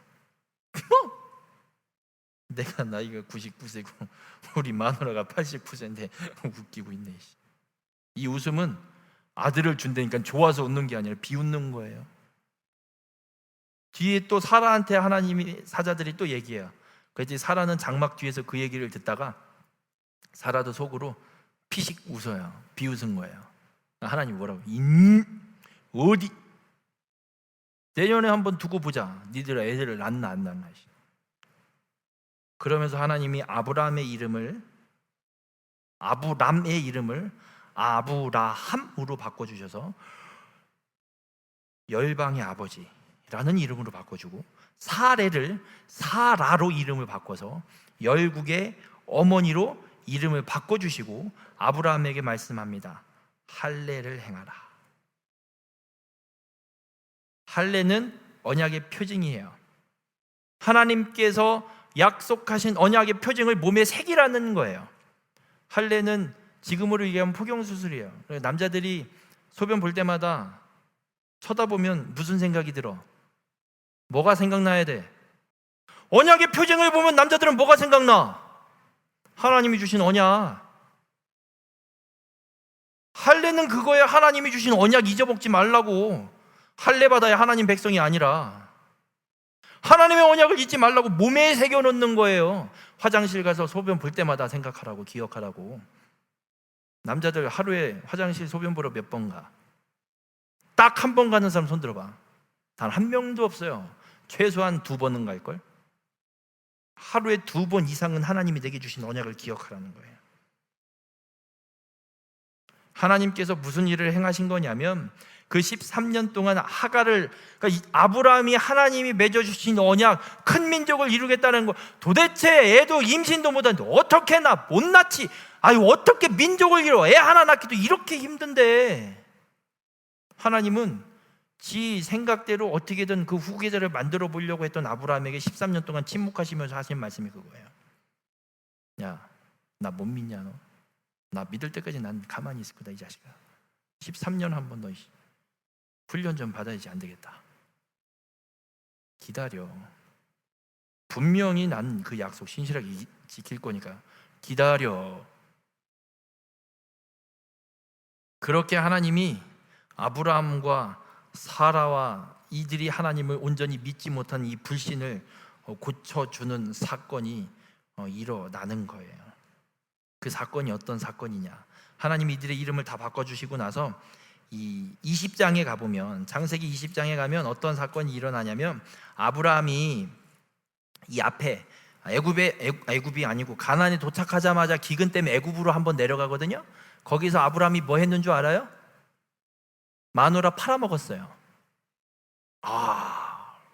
내가 나이가 99세고 우리 마누라가 89세인데 웃기고 있네. 이 웃음은 아들을 준다니까 좋아서 웃는 게 아니라 비웃는 거예요. 뒤에 또 사라한테 하나님이 사자들이 또 얘기해요. 그래서 사라는 장막 뒤에서 그 얘기를 듣다가 사라도 속으로 피식 웃어요. 비웃은 거예요. 하나님 뭐라고? 어디? 내년에 한번 두고 보자. 니들 애들을 낳나 안 낳나. 그러면서 하나님이 아브람의 이름을 아브라함으로 바꿔주셔서 열방의 아버지라는 이름으로 바꿔주고, 사레를 사라로 이름을 바꿔서 열국의 어머니로 이름을 바꿔주시고 아브라함에게 말씀합니다. 할례를 행하라. 할례는 언약의 표징이에요. 하나님께서 약속하신 언약의 표징을 몸에 새기라는 거예요. 할례는 지금으로 얘기하면 포경수술이에요. 남자들이 소변 볼 때마다 쳐다보면 무슨 생각이 들어? 뭐가 생각나야 돼? 언약의 표징을 보면 남자들은 뭐가 생각나? 하나님이 주신 언약. 할례는 그거예요. 하나님이 주신 언약 잊어먹지 말라고. 할례 받아야 하나님 백성이 아니라 하나님의 언약을 잊지 말라고 몸에 새겨놓는 거예요. 화장실 가서 소변 볼 때마다 생각하라고, 기억하라고. 남자들 하루에 화장실 소변 보러 몇 번 가? 딱 한 번 가는 사람 손 들어봐. 단 한 명도 없어요. 최소한 2번은 갈걸? 하루에 2번 이상은 하나님이 내게 주신 언약을 기억하라는 거예요. 하나님께서 무슨 일을 행하신 거냐면 그 13년 동안 하갈을, 그러니까 아브라함이 하나님이 맺어주신 언약, 큰 민족을 이루겠다는 거, 도대체 애도 임신도 못하는데 어떻게 못 낳지? 아유, 어떻게 민족을 이뤄? 애 하나 낳기도 이렇게 힘든데. 하나님은 지 생각대로 어떻게든 그 후계자를 만들어 보려고 했던 아브라함에게 13년 동안 침묵하시면서 하신 말씀이 그거예요. 야, 나 못 믿냐 너? 나 믿을 때까지 난 가만히 있을 거다 이 자식아. 13년 한번 너 훈련 좀 받아야지. 안 되겠다. 기다려. 분명히 난 그 약속 신실하게 지킬 거니까 기다려. 그렇게 하나님이 아브라함과 사라와 이들이 하나님을 온전히 믿지 못한 이 불신을 고쳐주는 사건이 일어나는 거예요. 그 사건이 어떤 사건이냐? 하나님이 이들의 이름을 다 바꿔주시고 나서 이 20장에 가보면, 창세기 20장에 가면 어떤 사건이 일어나냐면, 아브라함이 이 앞에 애굽이 아니고 가나안에 도착하자마자 기근 때문에 애굽으로 한번 내려가거든요. 거기서 아브라함이 뭐 했는 줄 알아요? 마누라 팔아먹었어요.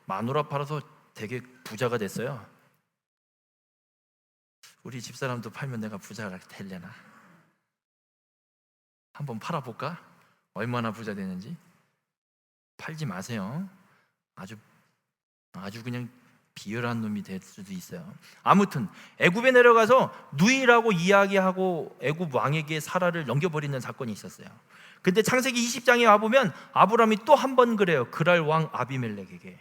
마누라 팔아서 되게 부자가 됐어요. 우리 집사람도 팔면 내가 부자가 되려나? 한번 팔아볼까? 얼마나 부자 되는지. 팔지 마세요. 아주 그냥 비열한 놈이 될 수도 있어요. 아무튼 애굽에 내려가서 누이라고 이야기하고 애굽 왕에게 사라를 넘겨버리는 사건이 있었어요. 근데 창세기 20장에 와보면 아브라함이 또 한 번 그래요. 그랄 왕 아비멜렉에게.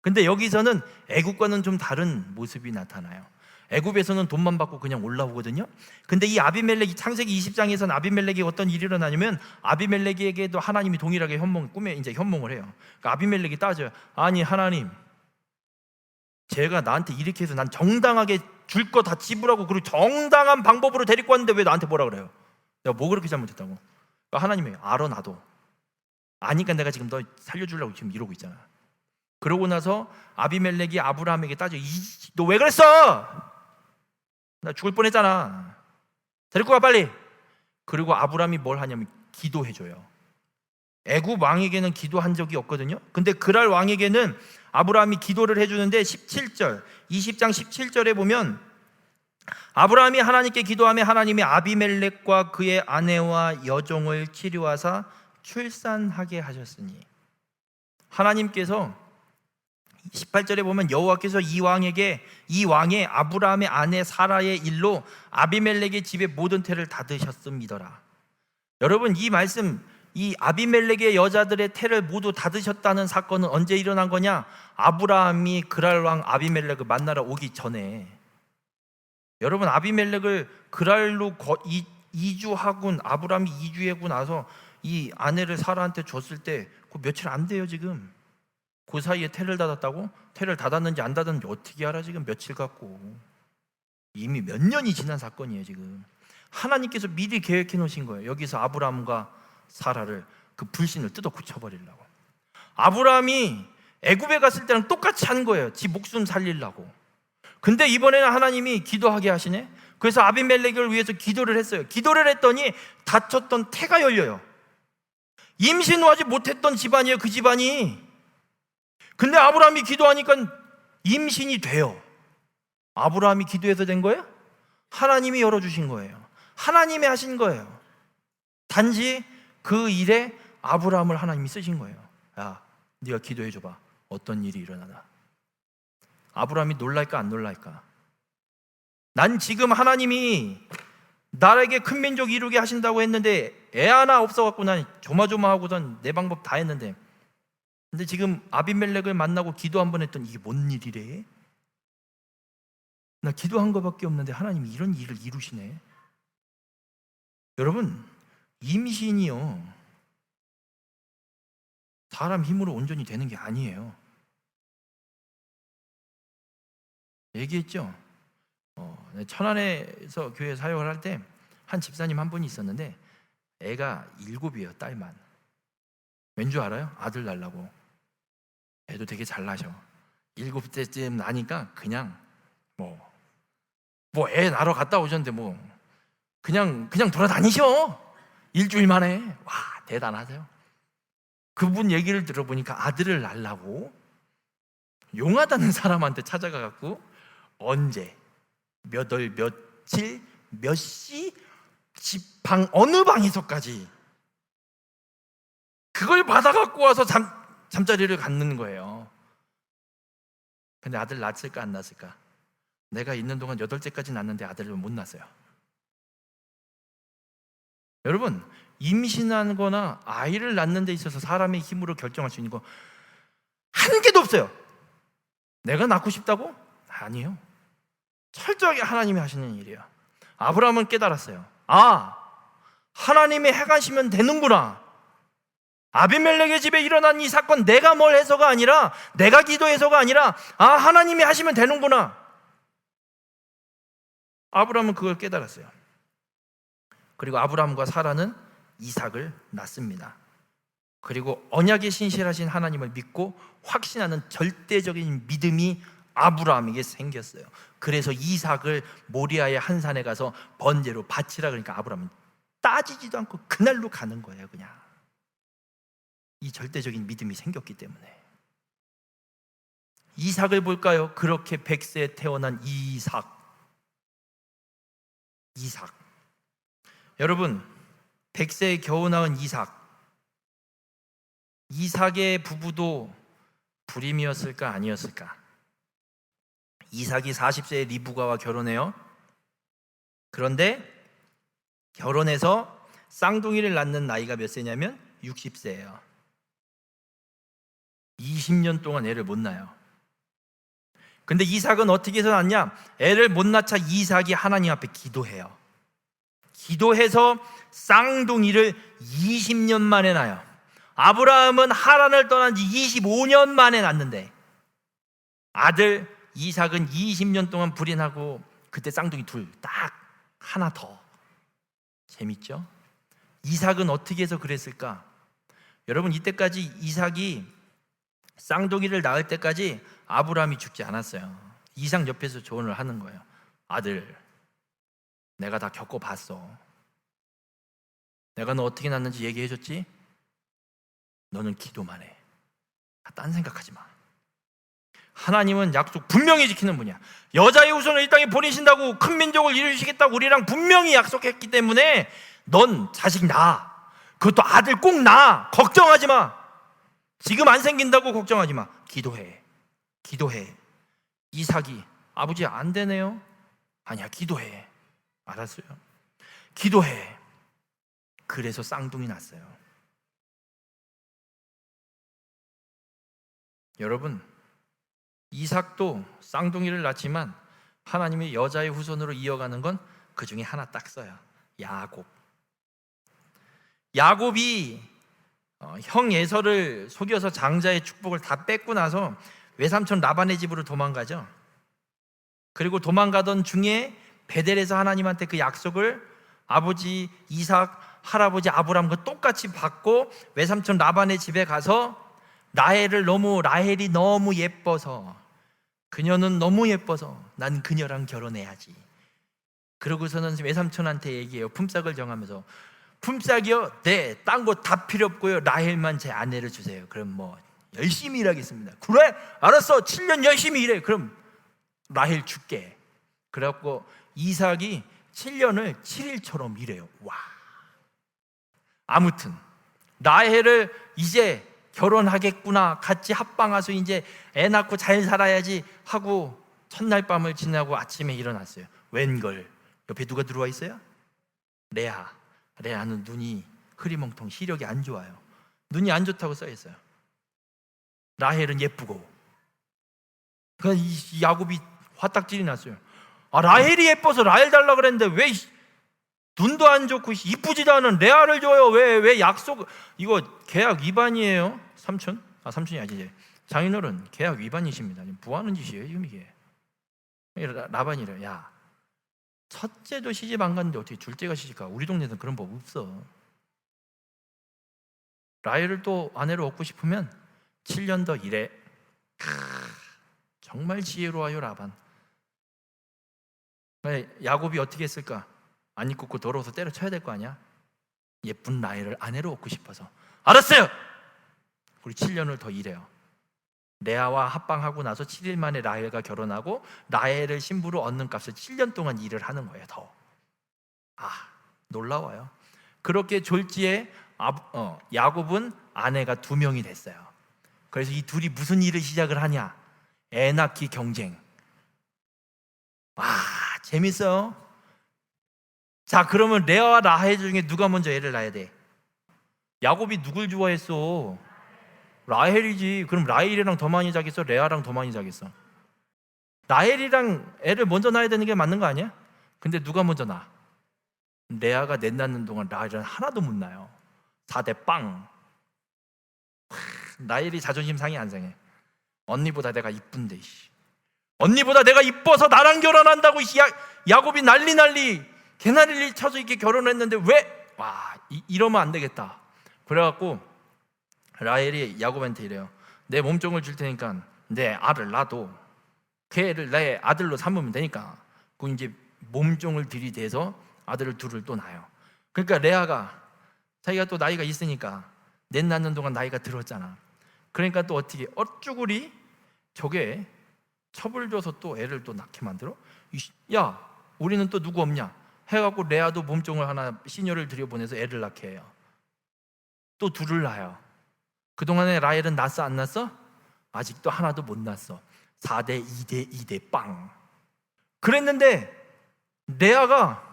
근데 여기서는 애굽과는 좀 다른 모습이 나타나요. 애굽에서는 돈만 받고 그냥 올라오거든요. 근데 이 아비멜렉이, 창세기 20장에서는 아비멜렉이 어떤 일이 일어나냐면, 아비멜렉에게도 하나님이 동일하게 꿈에 이제 현몽을 해요. 그러니까 아비멜렉이 따져요. 아니 하나님, 제가 나한테 이렇게 해서 난 정당하게 줄 거 다 지불하고 그리고 정당한 방법으로 데리고 왔는데 왜 나한테 뭐라 그래요? 내가 뭐 그렇게 잘못했다고? 하나님이 알아. 나도 아니까 내가 지금 너 살려주려고 지금 이러고 있잖아. 그러고 나서 아비멜렉이 아브라함에게 따져. 너 왜 그랬어? 나 죽을 뻔했잖아. 데리고 가 빨리. 그리고 아브라함이 뭘 하냐면 기도해줘요. 애굽 왕에게는 기도한 적이 없거든요. 근데 그랄 왕에게는 아브라함이 기도를 해주는데 17절 20장 17절에 보면 아브라함이 하나님께 기도하며 하나님이 아비멜렉과 그의 아내와 여종을 치료하사 출산하게 하셨으니, 하나님께서 18절에 보면 여호와께서 이 왕의 아브라함의 아내 사라의 일로 아비멜렉의 집의 모든 태를 닫으셨음이더라. 여러분, 이 말씀, 이 아비멜렉의 여자들의 태를 모두 닫으셨다는 사건은 언제 일어난 거냐? 아브라함이 그랄 왕 아비멜렉을 만나러 오기 전에. 여러분, 아비멜렉을 그랄로 이주하고 아브라함이 이주하고 나서 이 아내를 사라한테 줬을 때 그 며칠 안 돼요. 지금 그 사이에 태를 닫았다고? 태를 닫았는지 안 닫았는지 어떻게 알아? 지금 며칠 갖고 이미 몇 년이 지난 사건이에요. 지금 하나님께서 미리 계획해 놓으신 거예요. 여기서 아브라함과 사라를, 그 불신을 뜯어 고쳐버리려고. 아브라함이 애굽에 갔을 때랑 똑같이 한 거예요. 지 목숨 살리려고. 근데 이번에는 하나님이 기도하게 하시네. 그래서 아비멜렉을 위해서 기도를 했어요. 기도를 했더니 닫혔던 태가 열려요. 임신하지 못했던 집안이에요. 그 집안이. 근데 아브라함이 기도하니까 임신이 돼요. 아브라함이 기도해서 된 거예요? 하나님이 열어주신 거예요. 하나님이 하신 거예요. 단지 그 일에 아브라함을 하나님이 쓰신 거예요. 야, 네가 기도해줘봐. 어떤 일이 일어나나. 아브라함이 놀랄까 안 놀랄까? 난 지금 하나님이 나에게 큰 민족 이루게 하신다고 했는데 애 하나 없어갖고 난 조마조마하고선 내 방법 다 했는데, 근데 지금 아비멜렉을 만나고 기도 한번 했더니 이게 뭔 일이래? 나 기도한 거밖에 없는데 하나님이 이런 일을 이루시네. 여러분, 임신이요, 사람 힘으로 온전히 되는 게 아니에요. 얘기했죠. 천안에서 교회 사역을 할 때 한 집사님 한 분이 있었는데 애가 7이에요. 딸만. 왠 줄 알아요? 아들 낳으려고. 애도 되게 잘 나셔. 7대쯤 나니까 그냥 애 낳으러 갔다 오셨는데 그냥 돌아다니셔. 일주일 만에. 와, 대단하세요. 그분 얘기를 들어보니까 아들을 낳으려고 용하다는 사람한테 찾아가갖고 언제, 몇 월, 며칠, 몇 시, 방 어느 방에서까지 그걸 받아갖고 와서 잠자리를 갖는 거예요. 근데 아들 낳았을까 안 낳았을까? 내가 있는 동안 8째까지 낳았는데 아들을 못 낳았어요. 여러분, 임신한 거나 아이를 낳는 데 있어서 사람의 힘으로 결정할 수 있는 거 한 개도 없어요. 내가 낳고 싶다고? 아니에요. 철저하게 하나님이 하시는 일이야. 아브라함은 깨달았어요. 아, 하나님이 행하시면 되는구나. 아비멜렉의 집에 일어난 이 사건 내가 뭘 해서가 아니라, 내가 기도해서가 아니라, 하나님이 하시면 되는구나. 아브라함은 그걸 깨달았어요. 그리고 아브라함과 사라는 이삭을 낳습니다. 그리고 언약에 신실하신 하나님을 믿고 확신하는 절대적인 믿음이 아브라함에게 생겼어요. 그래서 이삭을 모리아의 한 산에 가서 번제로 바치라 그러니까 아브라함은 따지지도 않고 그날로 가는 거예요. 그냥 이 절대적인 믿음이 생겼기 때문에. 이삭을 볼까요? 그렇게 100세에 태어난 이삭. 여러분, 100세에 겨우 낳은 이삭의 부부도 불임이었을까 아니었을까? 이삭이 40세에 리브가와 결혼해요. 그런데 결혼해서 쌍둥이를 낳는 나이가 몇 세냐면 60세예요. 20년 동안 애를 못 낳아요. 근데 이삭은 어떻게 해서 낳냐? 애를 못 낳자 이삭이 하나님 앞에 기도해요. 기도해서 쌍둥이를 20년 만에 낳아요. 아브라함은 하란을 떠난 지 25년 만에 낳는데 아들 이삭은 20년 동안 불인하고 그때 쌍둥이 둘, 딱 하나 더. 재밌죠? 이삭은 어떻게 해서 그랬을까? 여러분, 이때까지 이삭이 쌍둥이를 낳을 때까지 아브라함이 죽지 않았어요. 이삭 옆에서 조언을 하는 거예요. 아들, 내가 다 겪어봤어. 내가 너 어떻게 낳는지 얘기해줬지? 너는 기도만 해. 딴 생각하지 마. 하나님은 약속 분명히 지키는 분이야. 여자의 후손을 이 땅에 보내신다고, 큰 민족을 이루시겠다고 우리랑 분명히 약속했기 때문에 넌 자식 낳아. 그것도 아들 꼭 낳아. 걱정하지 마. 지금 안 생긴다고 걱정하지 마. 기도해. 기도해. 이삭이, 아버지 안 되네요. 아니야, 기도해. 알았어요. 기도해. 그래서 쌍둥이 났어요. 여러분, 이삭도 쌍둥이를 낳지만 하나님이 여자의 후손으로 이어가는 건 그 중에 하나 딱 써요. 야곱. 야곱이 형 에서를 속여서 장자의 축복을 다 뺏고 나서 외삼촌 라반의 집으로 도망가죠. 그리고 도망가던 중에 베델에서 하나님한테 그 약속을 아버지 이삭, 할아버지 아브람과 똑같이 받고 외삼촌 라반의 집에 가서 라헬이 너무 예뻐서, 그녀는 너무 예뻐서 난 그녀랑 결혼해야지. 그러고서는 외삼촌한테 얘기해요. 품삯을 정하면서, 품삯이요? 네, 딴 거 다 필요 없고요, 라헬만 제 아내를 주세요. 그럼 뭐 열심히 일하겠습니다. 그래? 알았어. 7년 열심히 일해. 그럼 라헬 줄게. 그래갖고 이삭이 7년을 7일처럼 일해요. 와. 아무튼 라헬을 이제 결혼하겠구나, 같이 합방해서 이제 애 낳고 잘 살아야지 하고 첫날 밤을 지나고 아침에 일어났어요. 웬걸, 옆에 누가 들어와 있어요? 레아는 눈이 흐리멍텅, 시력이 안 좋아요. 눈이 안 좋다고 써 있어요. 라헬은 예쁘고. 그러니까 이 야곱이 화딱질이 났어요. 라헬이 예뻐서 라헬 달라 그랬는데 왜 눈도 안 좋고 이쁘지도 않은 레아를 줘요? 왜 약속, 이거 계약 위반이에요. 삼촌? 삼촌이 아니지, 장인어른, 계약 위반이십니다. 뭐 하는 짓이에요 지금 이게? 라반이래. 야, 첫째도 시집 안 갔는데 어떻게 둘째가 시집가? 우리 동네에는 그런 법 없어. 라헬을 또 아내로 얻고 싶으면 7년 더 일해. 정말 지혜로워요 라반. 야곱이 어떻게 했을까? 안 입고 더러워서 때려쳐야 될 거 아니야? 예쁜 라헬을 아내로 얻고 싶어서, 알았어요, 우리 7년을 더 일해요. 레아와 합방하고 나서 7일 만에 라헬과 결혼하고 라헬을 신부로 얻는 값을 7년 동안 일을 하는 거예요. 더. 놀라워요. 그렇게 졸지에 야곱은 아내가 2명이 됐어요. 그래서 이 둘이 무슨 일을 시작을 하냐? 애 낳기 경쟁. 재밌어요. 자, 그러면 레아와 라헬 중에 누가 먼저 애를 낳아야 돼? 야곱이 누굴 좋아했어? 라헬이지. 그럼 라헬이랑 더 많이 자겠어? 레아랑 더 많이 자겠어? 라헬이랑 애를 먼저 낳아야 되는 게 맞는 거 아니야? 근데 누가 먼저 낳아? 레아가 내 낳는 동안 라헬은 하나도 못 낳아요. 4대 빵. 라헬이 자존심 상해 안 상해? 언니보다 내가 이쁜데, 언니보다 내가 이뻐서 나랑 결혼한다고 야곱이 난리 개나리를 쳐서 이렇게 결혼했는데 왜? 이러면 안 되겠다. 그래갖고 라헬이 야곱한테 이래요. 내 몸종을 줄 테니까 내 알을 낳아도 걔를 내 아들로 삼으면 되니까. 그 이제 몸종을 들이대서 아들을 둘을 또 낳아요. 그러니까 레아가 자기가 또 나이가 있으니까 내 낳는 동안 나이가 들었잖아. 그러니까 또 어떻게 어쭈구리 저게 첩을 줘서 또 애를 또 낳게 만들어? 야, 우리는 또 누구 없냐? 해갖고 레아도 몸종을 하나 시녀를 들여보내서 애를 낳게 해요. 또 둘을 낳아요. 그동안에 라헬은 낳았어 안 낳았어? 아직도 하나도 못 낳았어. 4대 2대 2대 빵. 그랬는데 레아가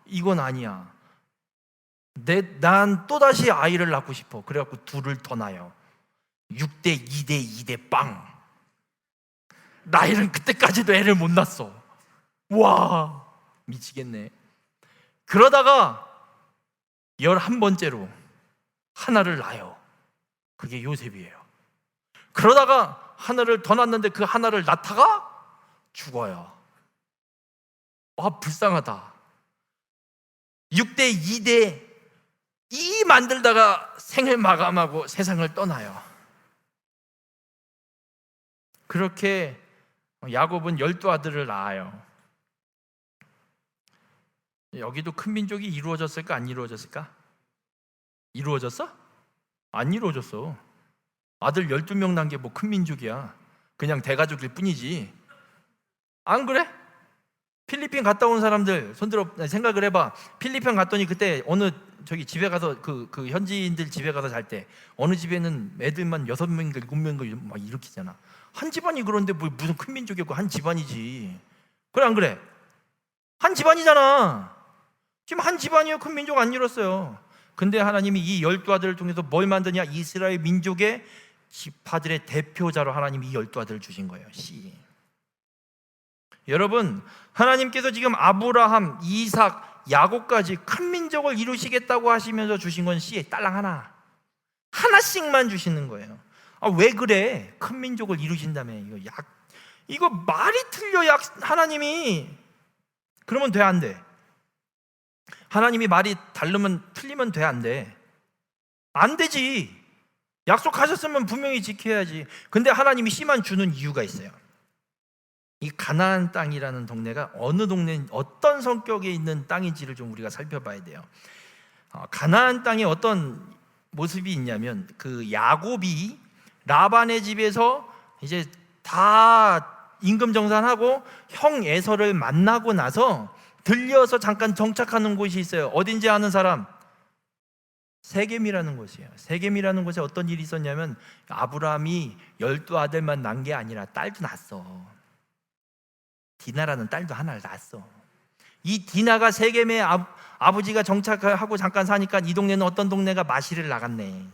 이건 아니야. 난 또다시 아이를 낳고 싶어. 그래갖고 둘을 더 낳아요. 6대 2대 2대 빵. 라헬은 그때까지도 애를 못 낳았어. 와, 미치겠네. 그러다가 11번째로 하나를 낳아요. 그게 요셉이에요. 그러다가 하나를 더 낳았는데 그 하나를 낳다가 죽어요. 불쌍하다. 6대 2대 2 만들다가 생을 마감하고 세상을 떠나요. 그렇게 야곱은 12아들을 낳아요. 여기도 큰 민족이 이루어졌을까 안 이루어졌을까? 이루어졌어? 안 이루어졌어. 아들 12명 낳은 게 뭐 큰 민족이야. 그냥 대가족일 뿐이지. 안 그래? 필리핀 갔다 온 사람들 손들어 생각을 해봐. 필리핀 갔더니 그때 어느 저기 집에 가서 그 현지인들 집에 가서 잘 때 어느 집에는 애들만 6명인가 7명인가 막 일으키잖아. 한 집안이 그런데 뭐 무슨 큰 민족이고 한 집안이지. 그래 안 그래? 한 집안이잖아. 지금 한 집안이에요. 큰 민족 안 이뤘어요. 근데 하나님이 이 12아들을 통해서 뭘 만드냐? 이스라엘 민족의 지파들의 대표자로 하나님이 이 12아들을 주신 거예요. 씨. 여러분, 하나님께서 지금 아브라함, 이삭, 야곱까지 큰 민족을 이루시겠다고 하시면서 주신 건 씨, 딸랑 하나씩만 주시는 거예요. 아, 왜 그래? 큰 민족을 이루신다며. 이거 말이 틀려. 하나님이. 그러면 돼, 안 돼? 하나님이 말이 틀리면 돼, 안 돼? 안 되지. 약속하셨으면 분명히 지켜야지. 근데 하나님이 씨만 주는 이유가 있어요. 이 가나안 땅이라는 동네가 어느 동네, 어떤 성격에 있는 땅인지를 좀 우리가 살펴봐야 돼요. 가나안 땅에 어떤 모습이 있냐면, 그 야곱이 라반의 집에서 이제 다 임금 정산하고 형 에서를 만나고 나서 들려서 잠깐 정착하는 곳이 있어요. 어딘지 아는 사람? 세겜이라는 곳이에요. 세겜이라는 곳에 어떤 일이 있었냐면, 아브라함이 12아들만 낳은 게 아니라 딸도 낳았어. 디나라는 딸도 하나를 낳았어. 이 디나가 세겜에 아버지가 정착하고 잠깐 사니까 이 동네는 어떤 동네가 마실을 나갔네.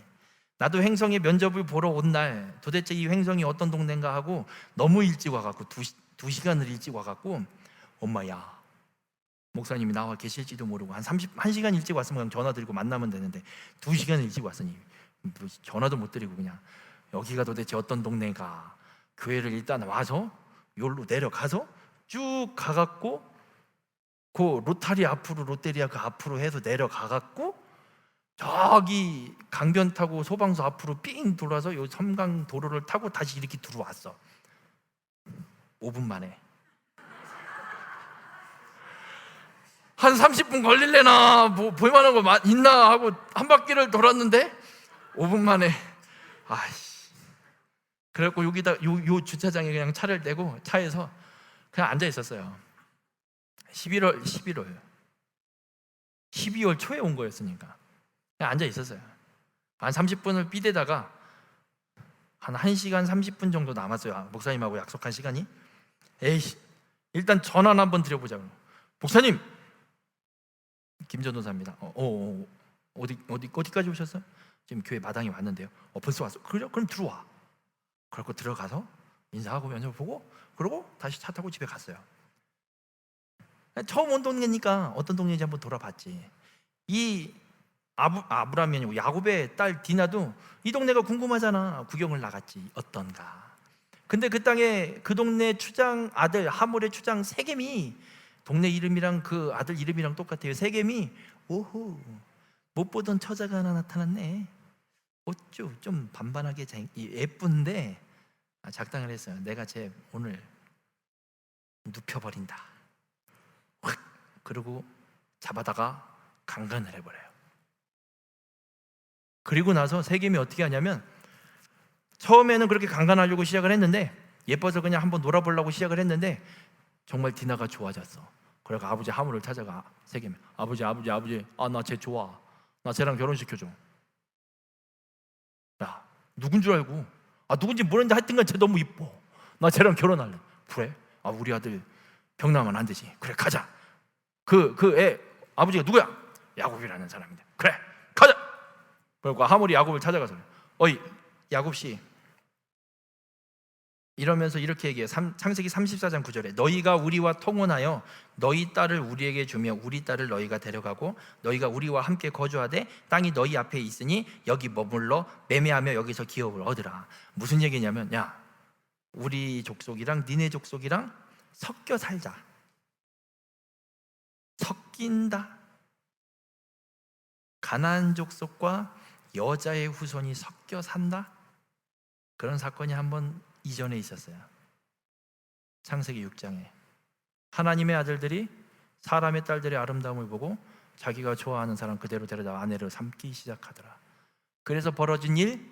나도 횡성에 면접을 보러 온 날 도대체 이 횡성이 어떤 동네인가 하고 너무 일찍 와갖고 2시간을 일찍 와갖고, 엄마야, 목사님이 나와 계실지도 모르고 한 1시간 일찍 왔으면 그냥 전화 드리고 만나면 되는데 2시간 일찍 왔으니 전화도 못 드리고 그냥 여기가 도대체 어떤 동네가, 교회를 일단 와서 여기로 내려가서 쭉 가갖고 그 로타리 앞으로, 롯데리아 그 앞으로 해서 내려가갖고 저기 강변 타고 소방서 앞으로 삥 돌아서 요 섬강 도로를 타고 다시 이렇게 들어왔어. 5분 만에. 한 30분 걸릴래나, 뭐 볼만한 거 있나 하고 한 바퀴를 돌았는데 5분 만에. 아이씨. 그래갖고 여기다 요 주차장에 그냥 차를 대고 차에서 그냥 앉아 있었어요. 12월 초에 온 거였으니까 그냥 앉아 있었어요. 한 30분을 삐대다가 한 1시간 30분 정도 남았어요. 목사님하고 약속한 시간이. 에이씨, 일단 전화 한번 드려보자고. 목사님, 김전도사입니다. 어디까지 오셨어요? 지금 교회 마당에 왔는데요. 벌써 왔어. 그래? 그럼 들어와. 그래서 들어가서 인사하고 면접 보고 그러고 다시 차 타고 집에 갔어요. 처음 온 동네니까 어떤 동네인지 한번 돌아봤지. 이 아브라함이 아니고 야곱의 딸 디나도 이 동네가 궁금하잖아. 구경을 나갔지. 어떤가. 근데 그 땅에 그 동네 추장 아들 하몰의 추장 세겜이 동네 이름이랑 그 아들 이름이랑 똑같아요. 세겜이 오호, 못 보던 처자가 하나 나타났네. 어쭈 좀 반반하게 예쁜데 작당을 했어요. 내가 쟤 오늘 눕혀버린다. 확. 그리고 잡아다가 강간을 해버려요. 그리고 나서 세겜이 어떻게 하냐면, 처음에는 그렇게 강간하려고 시작을 했는데 예뻐서 그냥 한번 놀아보려고 시작을 했는데 정말 디나가 좋아졌어. 그래서 아버지 하물을 찾아가. 세겜이 아버지 나 쟤 좋아. 나 쟤랑 결혼시켜줘. 야, 누군 줄 알고? 누군지 모르는데 하여튼간 쟤 너무 이뻐. 나 쟤랑 결혼할래. 그래? 우리 아들 병 나면 안 되지. 그래, 가자. 그 애 아버지가 누구야? 야곱이라는 사람인데. 그래, 가자. 그리고 하물이 야곱을 찾아가서, 어이 야곱씨, 이러면서 이렇게 얘기해요. 창세기 34장 9절에 너희가 우리와 통혼하여 너희 딸을 우리에게 주며 우리 딸을 너희가 데려가고 너희가 우리와 함께 거주하되 땅이 너희 앞에 있으니 여기 머물러 매매하며 여기서 기업을 얻으라. 무슨 얘기냐면, 야, 우리 족속이랑 니네 족속이랑 섞여 살자. 섞인다. 가나안 족속과 여자의 후손이 섞여 산다? 그런 사건이 한번 이전에 있었어요. 창세기 6장에 하나님의 아들들이 사람의 딸들의 아름다움을 보고 자기가 좋아하는 사람 그대로 데려다 아내로 삼기 시작하더라. 그래서 벌어진 일,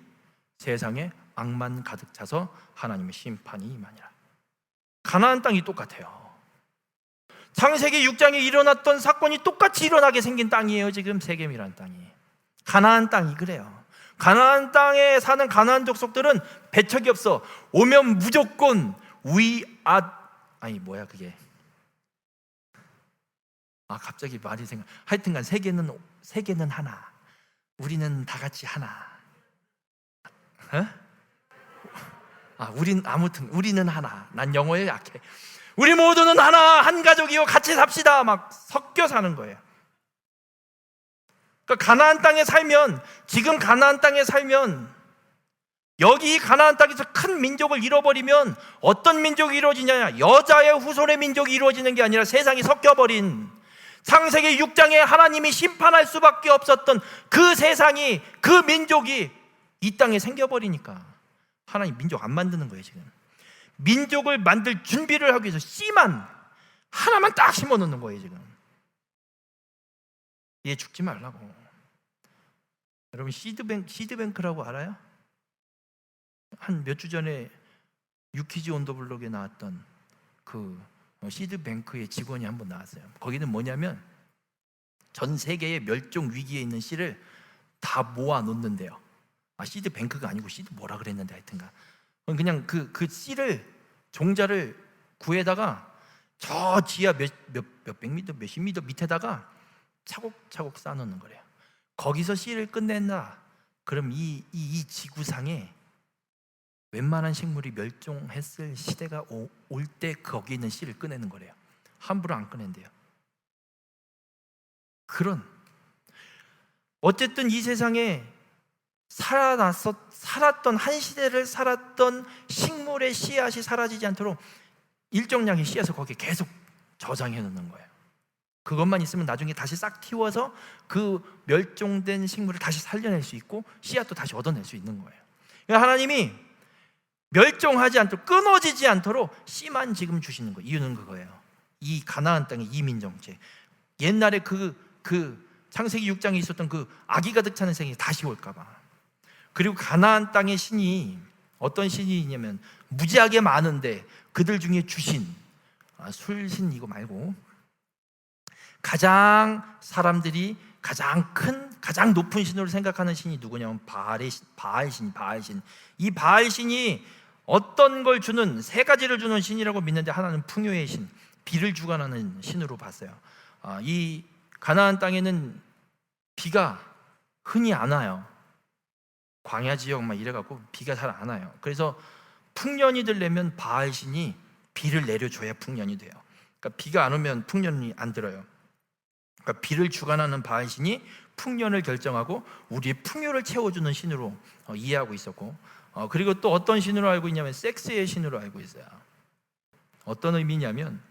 세상에 악만 가득 차서 하나님의 심판이 임하니라. 가나안 땅이 똑같아요. 창세기 6장에 일어났던 사건이 똑같이 일어나게 생긴 땅이에요. 지금 세겜이라는 땅이. 가나안 땅이 그래요. 가나안 땅에 사는 가나안 족속들은 배척이 없어. 오면 무조건 갑자기 말이 생각. 하여튼간 세계는 하나. 우리는 다 같이 하나. 우리는 하나. 난 영어에 약해. 우리 모두는 하나, 한 가족이요, 같이 삽시다. 막 섞여 사는 거예요. 그러니까 가나안 땅에 살면, 지금 가나안 땅에 살면, 여기 가나안 땅에서 큰 민족을 잃어버리면 어떤 민족이 이루어지냐? 여자의 후손의 민족이 이루어지는 게 아니라 세상이 섞여버린, 창세기 6장에 하나님이 심판할 수밖에 없었던 그 세상이, 그 민족이 이 땅에 생겨버리니까 하나님 민족 안 만드는 거예요. 지금 민족을 만들 준비를 하기 위해서 씨만 하나만 딱 심어놓는 거예요. 지금 얘 죽지 말라고. 여러분 시드뱅크라고 알아요? 한 몇 주 전에 유키즈 온더블록에 나왔던 그 시드뱅크의 직원이 한번 나왔어요. 거기는 뭐냐면 전 세계의 멸종 위기에 있는 씨를 다 모아 놓는데요. 시드뱅크가 아니고 시드 뭐라 그랬는데 하여튼가 그냥 그 씨를, 종자를 구해다가 저 지하 몇백 미터, 몇십 미터 밑에다가 차곡차곡 쌓아놓는 거래요. 거기서 씨를 끝낸다. 그럼 이 지구상에 웬만한 식물이 멸종했을 시대가 올 때 거기 있는 씨를 꺼내는 거래요. 함부로 안 꺼낸대요. 어쨌든 이 세상에 살았던 한 시대를 살았던 식물의 씨앗이 사라지지 않도록 일정량의 씨앗을 거기에 계속 저장해 놓는 거예요. 그것만 있으면 나중에 다시 싹 틔워서 그 멸종된 식물을 다시 살려낼 수 있고 씨앗도 다시 얻어낼 수 있는 거예요. 그러니까 하나님이 멸종하지 않도록, 끊어지지 않도록 씨만 지금 주시는 거예요. 이유는 그거예요. 이 가나안 땅의 이민정체, 옛날에 그 창세기 6장에 있었던 그 악이 가득 차는 생이 다시 올까 봐. 그리고 가나안 땅의 신이 어떤 신이냐면 무지하게 많은데 그들 중에 주신, 술신 이거 말고 사람들이 가장 큰, 가장 높은 신으로 생각하는 신이 누구냐면 바알신. 이 바알신이 어떤 걸 주는, 세 가지를 주는 신이라고 믿는데 하나는 풍요의 신, 비를 주관하는 신으로 봤어요. 이 가나안 땅에는 비가 흔히 안 와요. 광야 지역 막 이래갖고 비가 잘 안 와요. 그래서 풍년이 되려면 바알신이 비를 내려줘야 풍년이 돼요. 그러니까 비가 안 오면 풍년이 안 들어요. 그러니까 비를 주관하는 바알신이 풍년을 결정하고 우리의 풍요를 채워주는 신으로 이해하고 있었고, 그리고 또 어떤 신으로 알고 있냐면 섹스의 신으로 알고 있어요. 어떤 의미냐면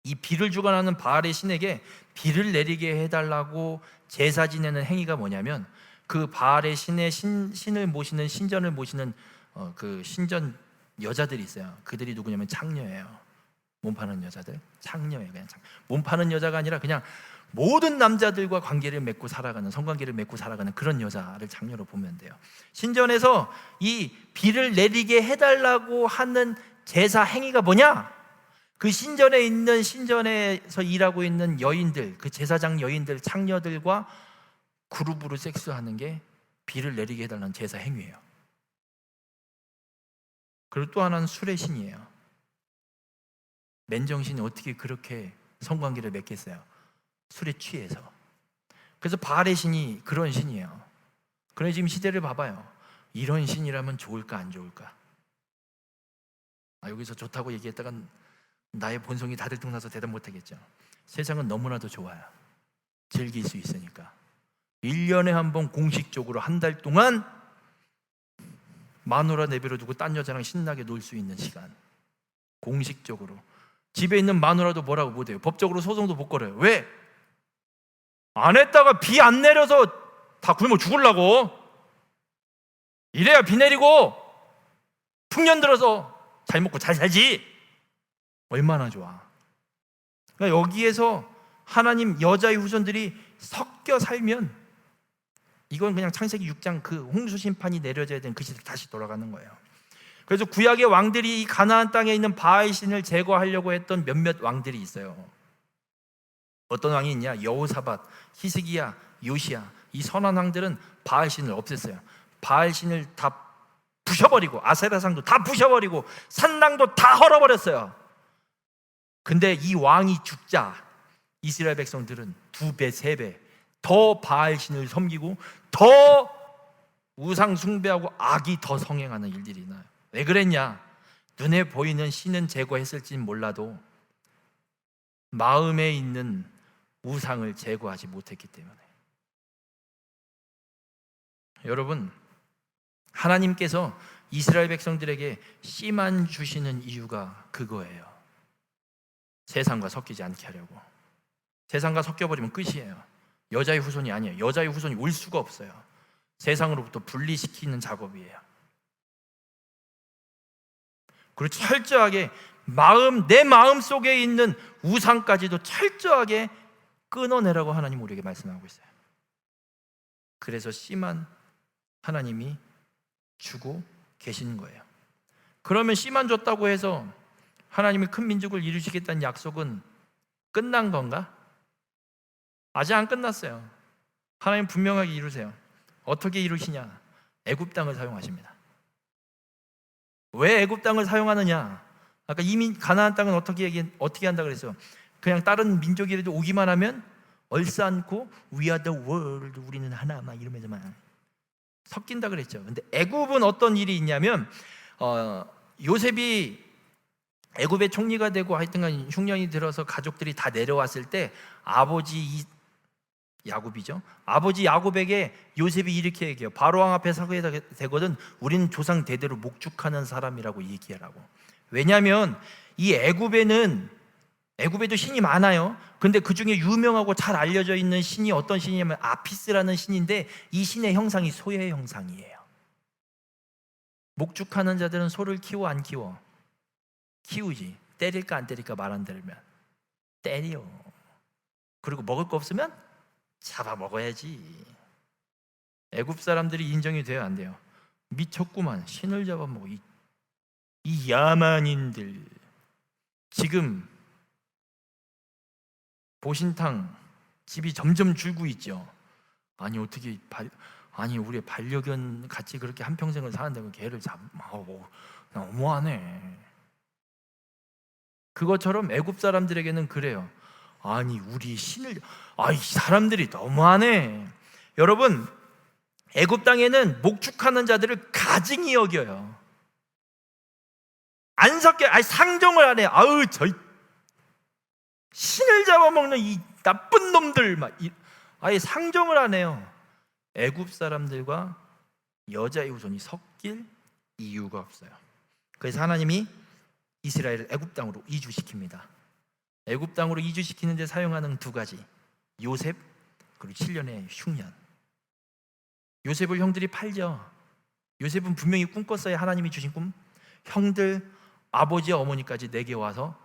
이 비를 주관하는 바알의 신에게 비를 내리게 해달라고 제사 지내는 행위가 뭐냐면 그 바알의 신을 모시는, 신전을 모시는 그 신전 여자들이 있어요. 그들이 누구냐면 창녀예요. 몸 파는 여자들, 창녀예요. 그냥 몸 파는 여자가 아니라 그냥 모든 남자들과 관계를 맺고 살아가는, 성관계를 맺고 살아가는 그런 여자를 창녀로 보면 돼요. 신전에서 이 비를 내리게 해달라고 하는 제사 행위가 뭐냐? 그 신전에 있는, 신전에서 일하고 있는 여인들, 그 제사장 여인들, 창녀들과 그룹으로 섹스하는 게 비를 내리게 해달라는 제사 행위예요. 그리고 또 하나는 술의 신이에요. 맨정신이 어떻게 그렇게 성관계를 맺겠어요? 술에 취해서. 그래서 바알의 신이 그런 신이에요. 그런데 지금 시대를 봐봐요. 이런 신이라면 좋을까 안 좋을까? 여기서 좋다고 얘기했다가 나의 본성이 다 들통나서 대답 못하겠죠. 세상은 너무나도 좋아요. 즐길 수 있으니까. 1년에 한 번 공식적으로 한 달 동안 마누라 내버려 두고 딴 여자랑 신나게 놀 수 있는 시간. 공식적으로. 집에 있는 마누라도 뭐라고 못해요. 법적으로 소송도 못 걸어요. 왜? 안 했다가 비 안 내려서 다 굶어 죽으려고. 이래야 비 내리고 풍년 들어서 잘 먹고 잘 살지. 얼마나 좋아. 그러니까 여기에서 하나님 여자의 후손들이 섞여 살면 이건 그냥 창세기 6장 그 홍수 심판이 내려져야 되는 그 시대로 다시 돌아가는 거예요. 그래서 구약의 왕들이 이 가나안 땅에 있는 바알 신을 제거하려고 했던 몇몇 왕들이 있어요. 어떤 왕이 있냐? 여호사밧, 히스기야, 요시야. 이 선한 왕들은 바알 신을 없앴어요. 바알 신을 다 부셔버리고 아세라상도 다 부셔버리고 산당도 다 헐어버렸어요. 근데 이 왕이 죽자 이스라엘 백성들은 2배, 3배 더 바알 신을 섬기고 더 우상 숭배하고 악이 더 성행하는 일들이 나요. 왜 그랬냐? 눈에 보이는 신은 제거했을진 몰라도 마음에 있는 우상을 제거하지 못했기 때문에. 여러분, 하나님께서 이스라엘 백성들에게 씨만 주시는 이유가 그거예요. 세상과 섞이지 않게 하려고. 세상과 섞여버리면 끝이에요. 여자의 후손이 아니에요. 여자의 후손이 올 수가 없어요. 세상으로부터 분리시키는 작업이에요. 그리고 철저하게 내 마음 속에 있는 우상까지도 철저하게 끊어내라고 하나님 우리에게 말씀하고 있어요. 그래서 씨만 하나님이 주고 계시는 거예요. 그러면 씨만 줬다고 해서 하나님이 큰 민족을 이루시겠다는 약속은 끝난 건가? 아직 안 끝났어요. 하나님 분명하게 이루세요. 어떻게 이루시냐? 애굽 땅을 사용하십니다. 왜 애굽 땅을 사용하느냐? 아까 이미 가나안 땅은 어떻게 한다 그랬어요? 그냥 다른 민족이라도 오기만 하면 얼싸안고 We are the world, 우리는 하나 막 이러면서만 섞인다 그랬죠. 근데 애굽은 어떤 일이 있냐면 요셉이 애굽의 총리가 되고 하여튼간 흉년이 들어서 가족들이 다 내려왔을 때 아버지 야곱이죠. 아버지 야곱에게 요셉이 이렇게 얘기해요. 바로왕 앞에 서게 되거든 우리는 조상 대대로 목축하는 사람이라고 얘기하라고. 왜냐하면 이 애굽에도 신이 많아요. 근데 그 중에 유명하고 잘 알려져 있는 신이 어떤 신이냐면 아피스라는 신인데 이 신의 형상이 소의 형상이에요. 목축하는 자들은 소를 키워 안 키워? 키우지. 때릴까 안 때릴까? 말 안 들으면 때려. 그리고 먹을 거 없으면 잡아 먹어야지. 애굽 사람들이 인정이 돼요 안 돼요? 미쳤구만. 신을 잡아먹어. 이 야만인들. 지금 보신탕 집이 점점 줄고 있죠. 아니 어떻게 우리 반려견 같이 그렇게 한평생을 사는데 개를 너무하네. 그것처럼 애굽 사람들에게는 그래요. 아니 우리 신을 이 사람들이 너무하네. 여러분, 애굽 땅에는 목축하는 자들을 가증히 여겨요. 안 섞여. 상종을 안 해요. 저희 신을 잡아먹는 이 나쁜 놈들 아예 상종을 안 해요. 애굽 사람들과 여자의 후손이 섞일 이유가 없어요. 그래서 하나님이 이스라엘을 애굽 땅으로 이주시킵니다. 애굽 땅으로 이주시키는 데 사용하는 2가지, 요셉 그리고 7년의 흉년. 요셉을 형들이 팔죠. 요셉은 분명히 꿈꿨어요. 하나님이 주신 꿈. 형들, 아버지, 어머니까지 내게 와서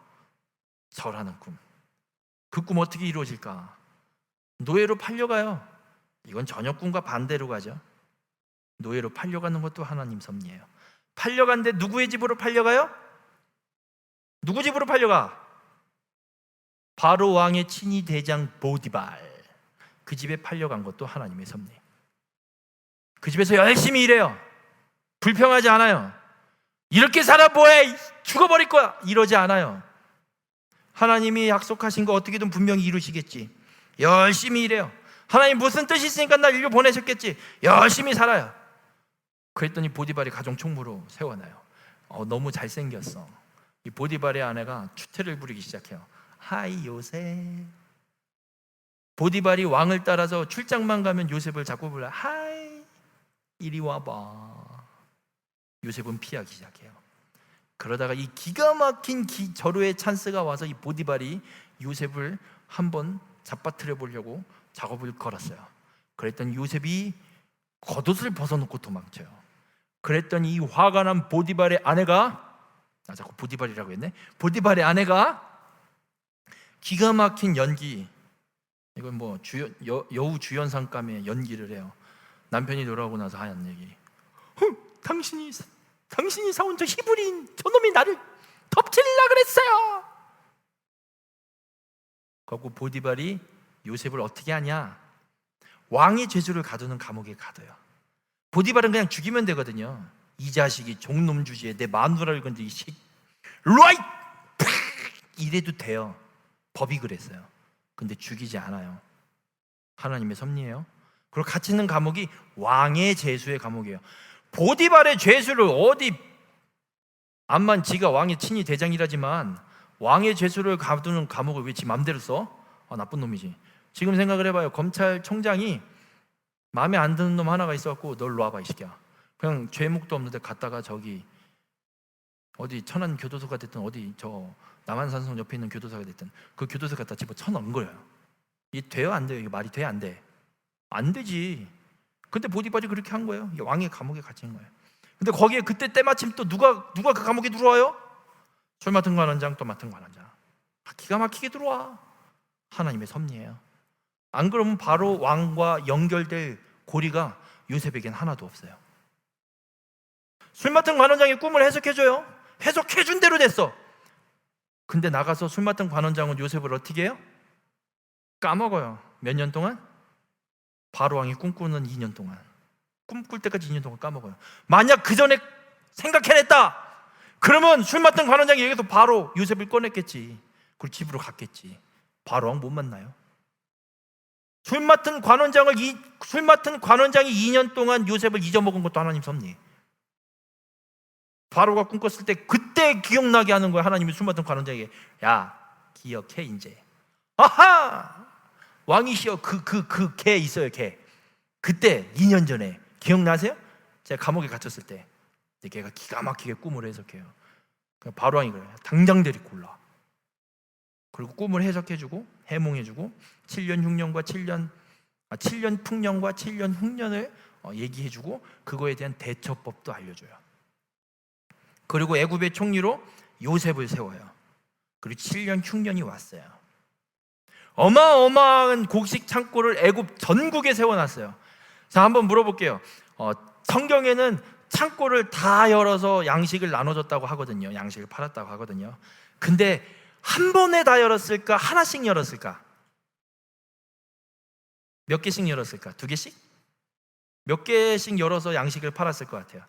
절하는 꿈. 그 꿈 어떻게 이루어질까? 노예로 팔려가요. 이건 저녁 꿈과 반대로 가죠. 노예로 팔려가는 것도 하나님 섭리예요. 팔려간데 누구의 집으로 팔려가요? 누구 집으로 팔려가? 바로 왕의 친위 대장 보디발. 그 집에 팔려간 것도 하나님의 섭리. 그 집에서 열심히 일해요. 불평하지 않아요. 이렇게 살아 뭐해? 죽어버릴 거야. 이러지 않아요. 하나님이 약속하신 거 어떻게든 분명히 이루시겠지. 열심히 일해요. 하나님 무슨 뜻이 있으니까 날 일로 보내셨겠지. 열심히 살아요. 그랬더니 보디발이 가정 총무로 세워놔요. 너무 잘생겼어. 이 보디발의 아내가 추태를 부리기 시작해요. 하이 요셉. 보디발이 왕을 따라서 출장만 가면 요셉을 자꾸 불러. 하이 이리 와봐. 요셉은 피하기 시작해요. 그러다가 이 기가 막힌 절호의 찬스가 와서 이 보디발이 요셉을 한번 잡아뜨려 보려고 작업을 걸었어요. 그랬더니 요셉이 겉옷을 벗어놓고 도망쳐요. 그랬더니 이 화가 난 보디발의 아내가, 자꾸 보디발이라고 했네. 보디발의 아내가 기가 막힌 연기, 이건 뭐 여우 주연상감의 연기를 해요. 남편이 돌아오고 나서 하얀 얘기. 당신이 사온 저 히브리인 저놈이 나를 덮치려고 그랬어요. 그리고 보디발이 요셉을 어떻게 하냐? 왕의 죄수를 가두는 감옥에 가둬요. 보디발은 그냥 죽이면 되거든요. 이 자식이 종놈 주제에 내 마누라를 건드리 라이 이래도 돼요. 법이 그랬어요. 근데 죽이지 않아요. 하나님의 섭리예요. 그리고 갇혀 있는 감옥이 왕의 죄수의 감옥이에요. 보디발의 죄수를 어디, 암만 지가 왕의 친위 대장이라지만 왕의 죄수를 가두는 감옥을 왜 지 맘대로 써? 나쁜 놈이지. 지금 생각을 해봐요. 검찰총장이 마음에 안 드는 놈 하나가 있어갖고 널 놔봐 이 새끼야. 그냥 죄목도 없는데 갔다가 저기 어디 천안 교도소가 됐든 어디 저 남한산성 옆에 있는 교도소가 됐든 그 교도소 갖다 집어 쳐넣은 거예요. 이게 돼요 안 돼요? 이게 말이 돼 안 돼? 안 되지. 근데 보디발이 그렇게 한 거예요. 이게 왕의 감옥에 갇힌 거예요. 근데 거기에 그때 때마침 또 누가 그 감옥에 들어와요? 술 맡은 관원장, 또 맡은 관원장. 기가 막히게 들어와. 하나님의 섭리예요. 안 그러면 바로 왕과 연결될 고리가 요셉에겐 하나도 없어요. 술 맡은 관원장의 꿈을 해석해줘요. 해석해준 대로 됐어. 근데 나가서 술 맡은 관원장은 요셉을 어떻게 해요? 까먹어요. 몇 년 동안? 바로 왕이 꿈꾸는 2년 동안, 꿈꿀 때까지 2년 동안 까먹어요. 만약 그 전에 생각해냈다 그러면 술 맡은 관원장이 여기서 바로 요셉을 꺼냈겠지. 그리고 집으로 갔겠지. 바로 왕 못 만나요. 술 맡은 관원장이 2년 동안 요셉을 잊어먹은 것도 하나님 섭리. 바로가 꿈꿨을 때 그때 기억나게 하는 거예요. 하나님이 술 맡은 관원장에게, 야 기억해 이제. 아하, 왕이시여 그 개 있어요. 개. 그때 2년 전에 기억나세요? 제가 감옥에 갇혔을 때 걔가 기가 막히게 꿈을 해석해요. 바로 왕이 그래요. 당장 데리고 올라. 그리고 꿈을 해석해주고 해몽해주고 7년 흉년과 7년 풍년과 7년 흉년을 얘기해주고 그거에 대한 대처법도 알려줘요. 그리고 애굽의 총리로 요셉을 세워요. 그리고 7년 흉년이 왔어요. 어마어마한 곡식 창고를 애굽 전국에 세워놨어요. 자, 한번 물어볼게요. 성경에는 창고를 다 열어서 양식을 나눠줬다고 하거든요. 양식을 팔았다고 하거든요. 근데 한 번에 다 열었을까? 하나씩 열었을까? 몇 개씩 열었을까? 2개씩? 몇 개씩 열어서 양식을 팔았을 것 같아요.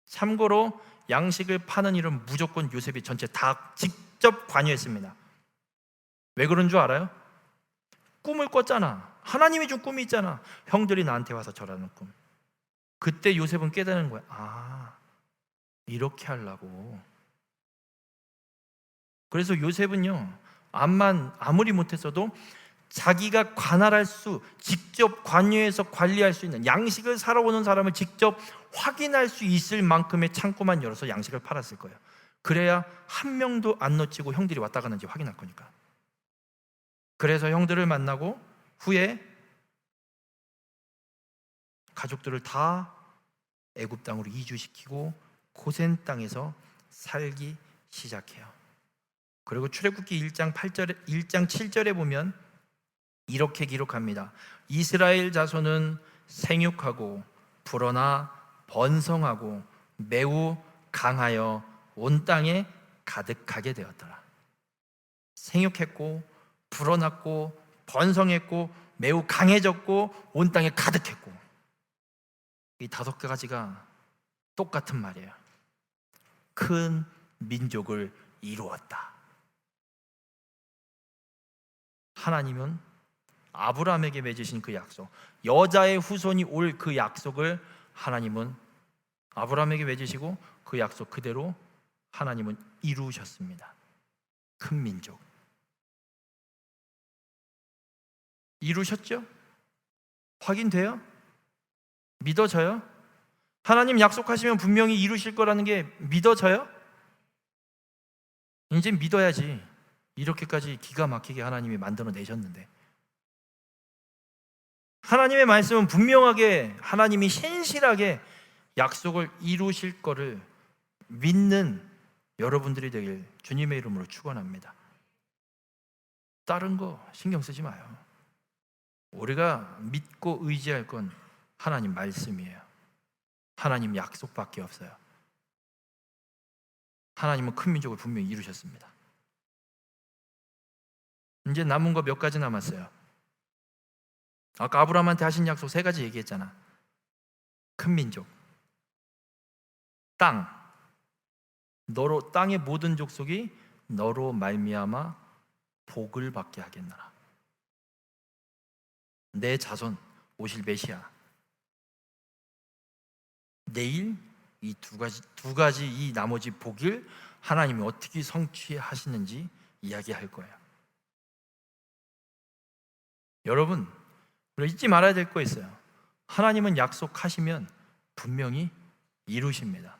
참고로 양식을 파는 일은 무조건 요셉이 전체 다 직접 관여했습니다. 왜 그런 줄 알아요? 꿈을 꿨잖아. 하나님이 준 꿈이 있잖아. 형들이 나한테 와서 절하는 꿈. 그때 요셉은 깨닫는 거야. 이렇게 하려고. 그래서 요셉은요, 아무리 못했어도 자기가 직접 관여해서 관리할 수 있는, 양식을 사러 오는 사람을 직접 확인할 수 있을 만큼의 창고만 열어서 양식을 팔았을 거예요. 그래야 한 명도 안 놓치고 형들이 왔다 가는지 확인할 거니까. 그래서 형들을 만나고 후에 가족들을 다 애굽 땅으로 이주시키고 고센 땅에서 살기 시작해요. 그리고 출애굽기 1장 7절에 보면 이렇게 기록합니다. 이스라엘 자손은 생육하고 불어나 번성하고 매우 강하여 온 땅에 가득하게 되었더라. 생육했고 불어났고 번성했고 매우 강해졌고 온 땅에 가득했고. 이 5가지가 똑같은 말이에요. 큰 민족을 이루었다. 하나님은 아브라함에게 맺으신 그 약속, 여자의 후손이 올 그 약속을 하나님은 아브라함에게 맺으시고 그 약속 그대로 하나님은 이루셨습니다. 큰 민족 이루셨죠? 확인돼요? 믿어져요? 하나님 약속하시면 분명히 이루실 거라는 게 믿어져요? 이제 믿어야지. 이렇게까지 기가 막히게 하나님이 만들어 내셨는데. 하나님의 말씀은 분명하게 하나님이 신실하게 약속을 이루실 거를 믿는 여러분들이 되길 주님의 이름으로 축원합니다. 다른 거 신경 쓰지 마요. 우리가 믿고 의지할 건 하나님 말씀이에요. 하나님 약속밖에 없어요. 하나님은 큰 민족을 분명히 이루셨습니다. 이제 남은 거 몇 가지 남았어요. 아까 아브라함한테 하신 약속 3가지 얘기했잖아. 큰 민족, 땅, 너로 땅의 모든 족속이 너로 말미암아 복을 받게 하겠노라. 내 자손 오실 메시아. 내일 이 두 가지 이 나머지 복을 하나님이 어떻게 성취하시는지 이야기할 거예요. 여러분, 우리 잊지 말아야 될 거 있어요. 하나님은 약속하시면 분명히 이루십니다.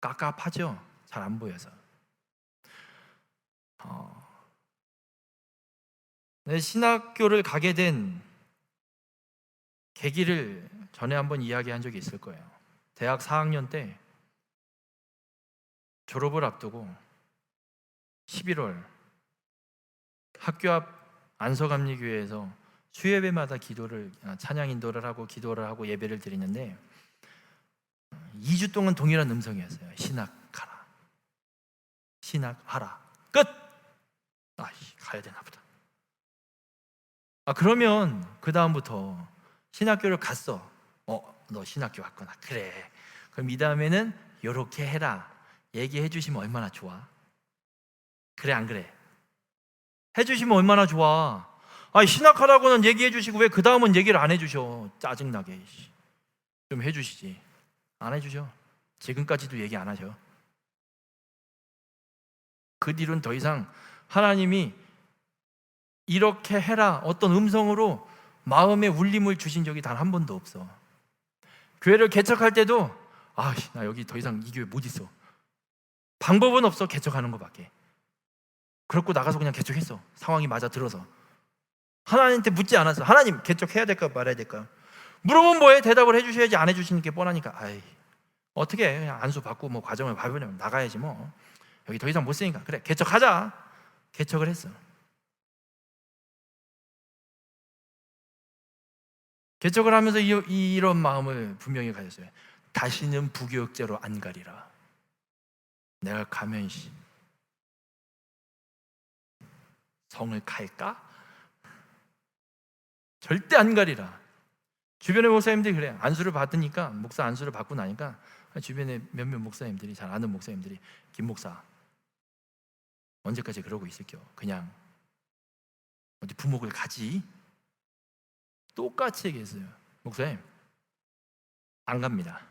깝깝하죠? 잘 안 보여서. 신학교를 가게 된 계기를 전에 한번 이야기한 적이 있을 거예요. 대학 4학년 때 졸업을 앞두고 11월 학교 앞 안서감리교회에서 수예배마다 찬양 인도를 하고 기도를 하고 예배를 드리는데 2주 동안 동일한 음성이었어요. 신학하라. 신학하라. 끝! 가야 되나 보다. 그러면 그 다음부터 신학교를 갔어. 너 신학교 왔구나. 그래. 그럼 이 다음에는 요렇게 해라. 얘기해 주시면 얼마나 좋아. 그래 안 그래? 해주시면 얼마나 좋아. 신학하라고는 얘기해 주시고 왜 그 다음은 얘기를 안 해주셔. 짜증나게. 좀 해주시지. 안 해주셔. 지금까지도 얘기 안 하셔. 그 뒤로는 더 이상 하나님이 이렇게 해라 어떤 음성으로 마음에 울림을 주신 적이 단 한 번도 없어. 교회를 개척할 때도 나 여기 더 이상 이 교회 못 있어. 방법은 없어. 개척하는 것밖에. 그렇고 나가서 그냥 개척했어. 상황이 맞아 들어서. 하나님한테 묻지 않았어. 하나님 개척해야 될까 말아야 될까? 물어보면 뭐해? 대답을 해주셔야지. 안 해주시는 게 뻔하니까 어떻게 해? 그냥 안수 받고 뭐 과정을 밟으려면 나가야지 뭐. 여기 더 이상 못 쓰니까 그래 개척하자. 개척을 했어. 개척을 하면서 이런 마음을 분명히 가졌어요. 다시는 부교육자로 안 가리라. 내가 가면 성을 갈까? 절대 안 가리라. 주변의 목사님들이 그래. 안수를 받으니까 목사 안수를 받고 나니까 주변에 몇몇 목사님들이 잘 아는 목사님들이 김 목사 언제까지 그러고 있을겨? 그냥 어디 부목을 가지? 똑같이 얘기했어요. 목사님 안 갑니다.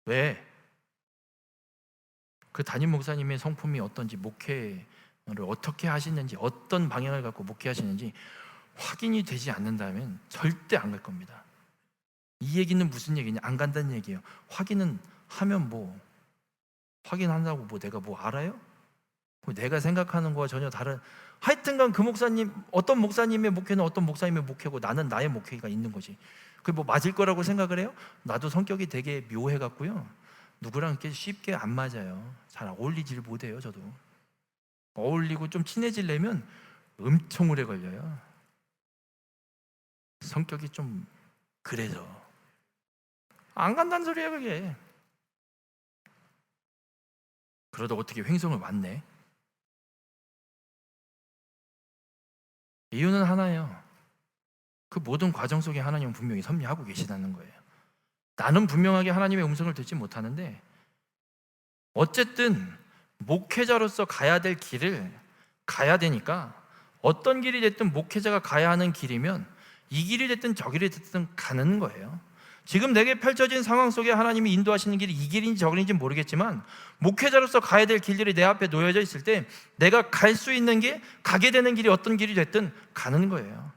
왜? 그 담임 목사님의 성품이 어떤지 목회를 어떻게 하시는지 어떤 방향을 갖고 목회하시는지 확인이 되지 않는다면 절대 안 갈 겁니다. 이 얘기는 무슨 얘기냐? 안 간다는 얘기예요. 확인은 하면 확인한다고 내가 알아요? 내가 생각하는 거와 전혀 다른. 하여튼간 그 목사님 어떤 목사님의 목회는 어떤 목사님의 목회고 나는 나의 목회가 있는 거지. 그게 맞을 거라고 생각을 해요? 나도 성격이 되게 묘해갖고요. 누구랑 이렇게 쉽게 안 맞아요. 잘 어울리지를 못해요. 저도 어울리고 좀 친해지려면 엄청 오래 걸려요. 성격이 좀 그래서 안 간다는 소리야 그게. 그러다 어떻게 횡성을 왔네. 이유는 하나예요. 그 모든 과정 속에 하나님은 분명히 섭리하고 계시다는 거예요. 나는 분명하게 하나님의 음성을 듣지 못하는데 어쨌든 목회자로서 가야 될 길을 가야 되니까 어떤 길이 됐든 목회자가 가야 하는 길이면 이 길이 됐든 저 길이 됐든 가는 거예요. 지금 내게 펼쳐진 상황 속에 하나님이 인도하시는 길이 이 길인지 저 길인지 모르겠지만 목회자로서 가야 될 길들이 내 앞에 놓여져 있을 때 내가 갈 수 있는 게 가게 되는 길이 어떤 길이 됐든 가는 거예요.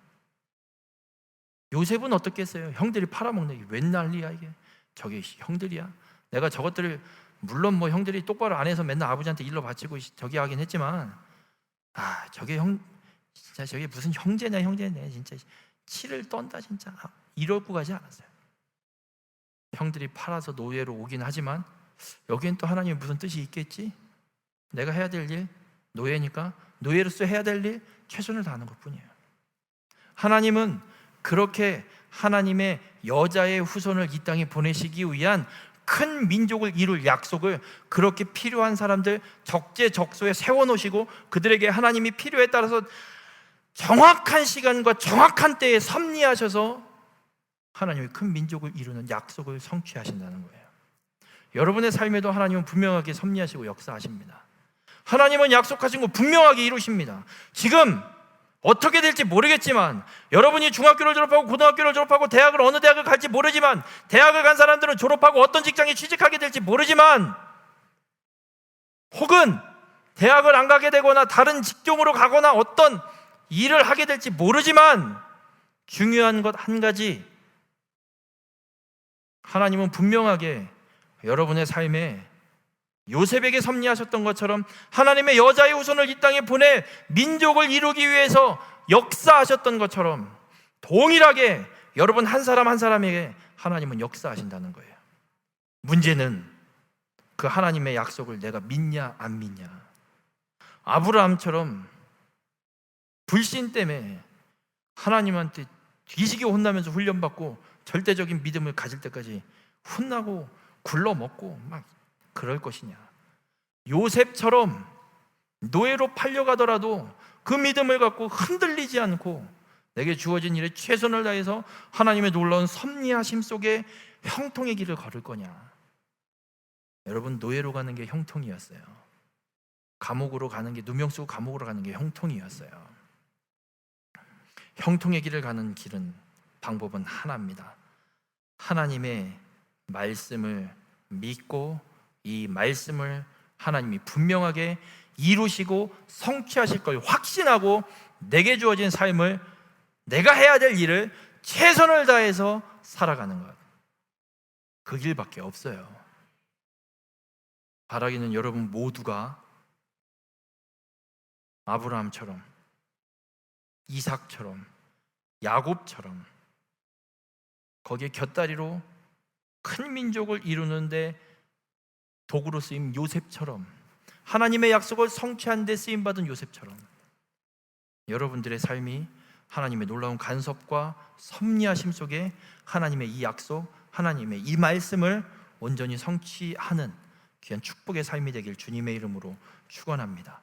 요셉은 어떻겠어요? 형들이 팔아먹는 게 웬 난리야 이게. 저게 형들이야. 내가 저것들을 물론 형들이 똑바로 안 해서 맨날 아버지한테 일러 바치고 저기 하긴 했지만 저게 진짜 저게 무슨 형제냐 진짜 치를 떤다 진짜. 이러고 가지 않았어요. 형들이 팔아서 노예로 오긴 하지만 여기엔 또 하나님의 무슨 뜻이 있겠지? 내가 해야 될 일, 노예니까 노예로서 해야 될 일 최선을 다하는 것뿐이에요. 하나님은 그렇게 하나님의 여자의 후손을 이 땅에 보내시기 위한 큰 민족을 이룰 약속을 그렇게 필요한 사람들 적재적소에 세워놓으시고 그들에게 하나님이 필요에 따라서 정확한 시간과 정확한 때에 섭리하셔서 하나님의 큰 민족을 이루는 약속을 성취하신다는 거예요. 여러분의 삶에도 하나님은 분명하게 섭리하시고 역사하십니다. 하나님은 약속하신 거 분명하게 이루십니다. 지금 어떻게 될지 모르겠지만 여러분이 중학교를 졸업하고 고등학교를 졸업하고 대학을 어느 대학을 갈지 모르지만 대학을 간 사람들은 졸업하고 어떤 직장에 취직하게 될지 모르지만 혹은 대학을 안 가게 되거나 다른 직종으로 가거나 어떤 일을 하게 될지 모르지만 중요한 것 한 가지, 하나님은 분명하게 여러분의 삶에 요셉에게 섭리하셨던 것처럼 하나님의 여자의 후손을 이 땅에 보내 민족을 이루기 위해서 역사하셨던 것처럼 동일하게 여러분 한 사람 한 사람에게 하나님은 역사하신다는 거예요. 문제는 그 하나님의 약속을 내가 믿냐 안 믿냐. 아브라함처럼 불신 때문에 하나님한테 뒤지게 혼나면서 훈련받고 절대적인 믿음을 가질 때까지 혼나고 굴러먹고 막 그럴 것이냐. 요셉처럼 노예로 팔려가더라도 그 믿음을 갖고 흔들리지 않고 내게 주어진 일에 최선을 다해서 하나님의 놀라운 섭리하심 속에 형통의 길을 걸을 거냐. 여러분, 노예로 가는 게 형통이었어요. 감옥으로 가는 게, 누명 쓰고 감옥으로 가는 게 형통이었어요. 형통의 길을 가는 길은, 방법은 하나입니다. 하나님의 말씀을 믿고 이 말씀을 하나님이 분명하게 이루시고 성취하실 걸 확신하고 내게 주어진 삶을, 내가 해야 될 일을 최선을 다해서 살아가는 것, 그 길밖에 없어요. 바라기는 여러분 모두가 아브라함처럼, 이삭처럼, 야곱처럼 거기에 곁다리로 큰 민족을 이루는데 도구로 쓰임 요셉처럼, 하나님의 약속을 성취하는 데 쓰임받은 요셉처럼 여러분들의 삶이 하나님의 놀라운 간섭과 섭리하심 속에 하나님의 이 약속, 하나님의 이 말씀을 온전히 성취하는 귀한 축복의 삶이 되길 주님의 이름으로 축원합니다.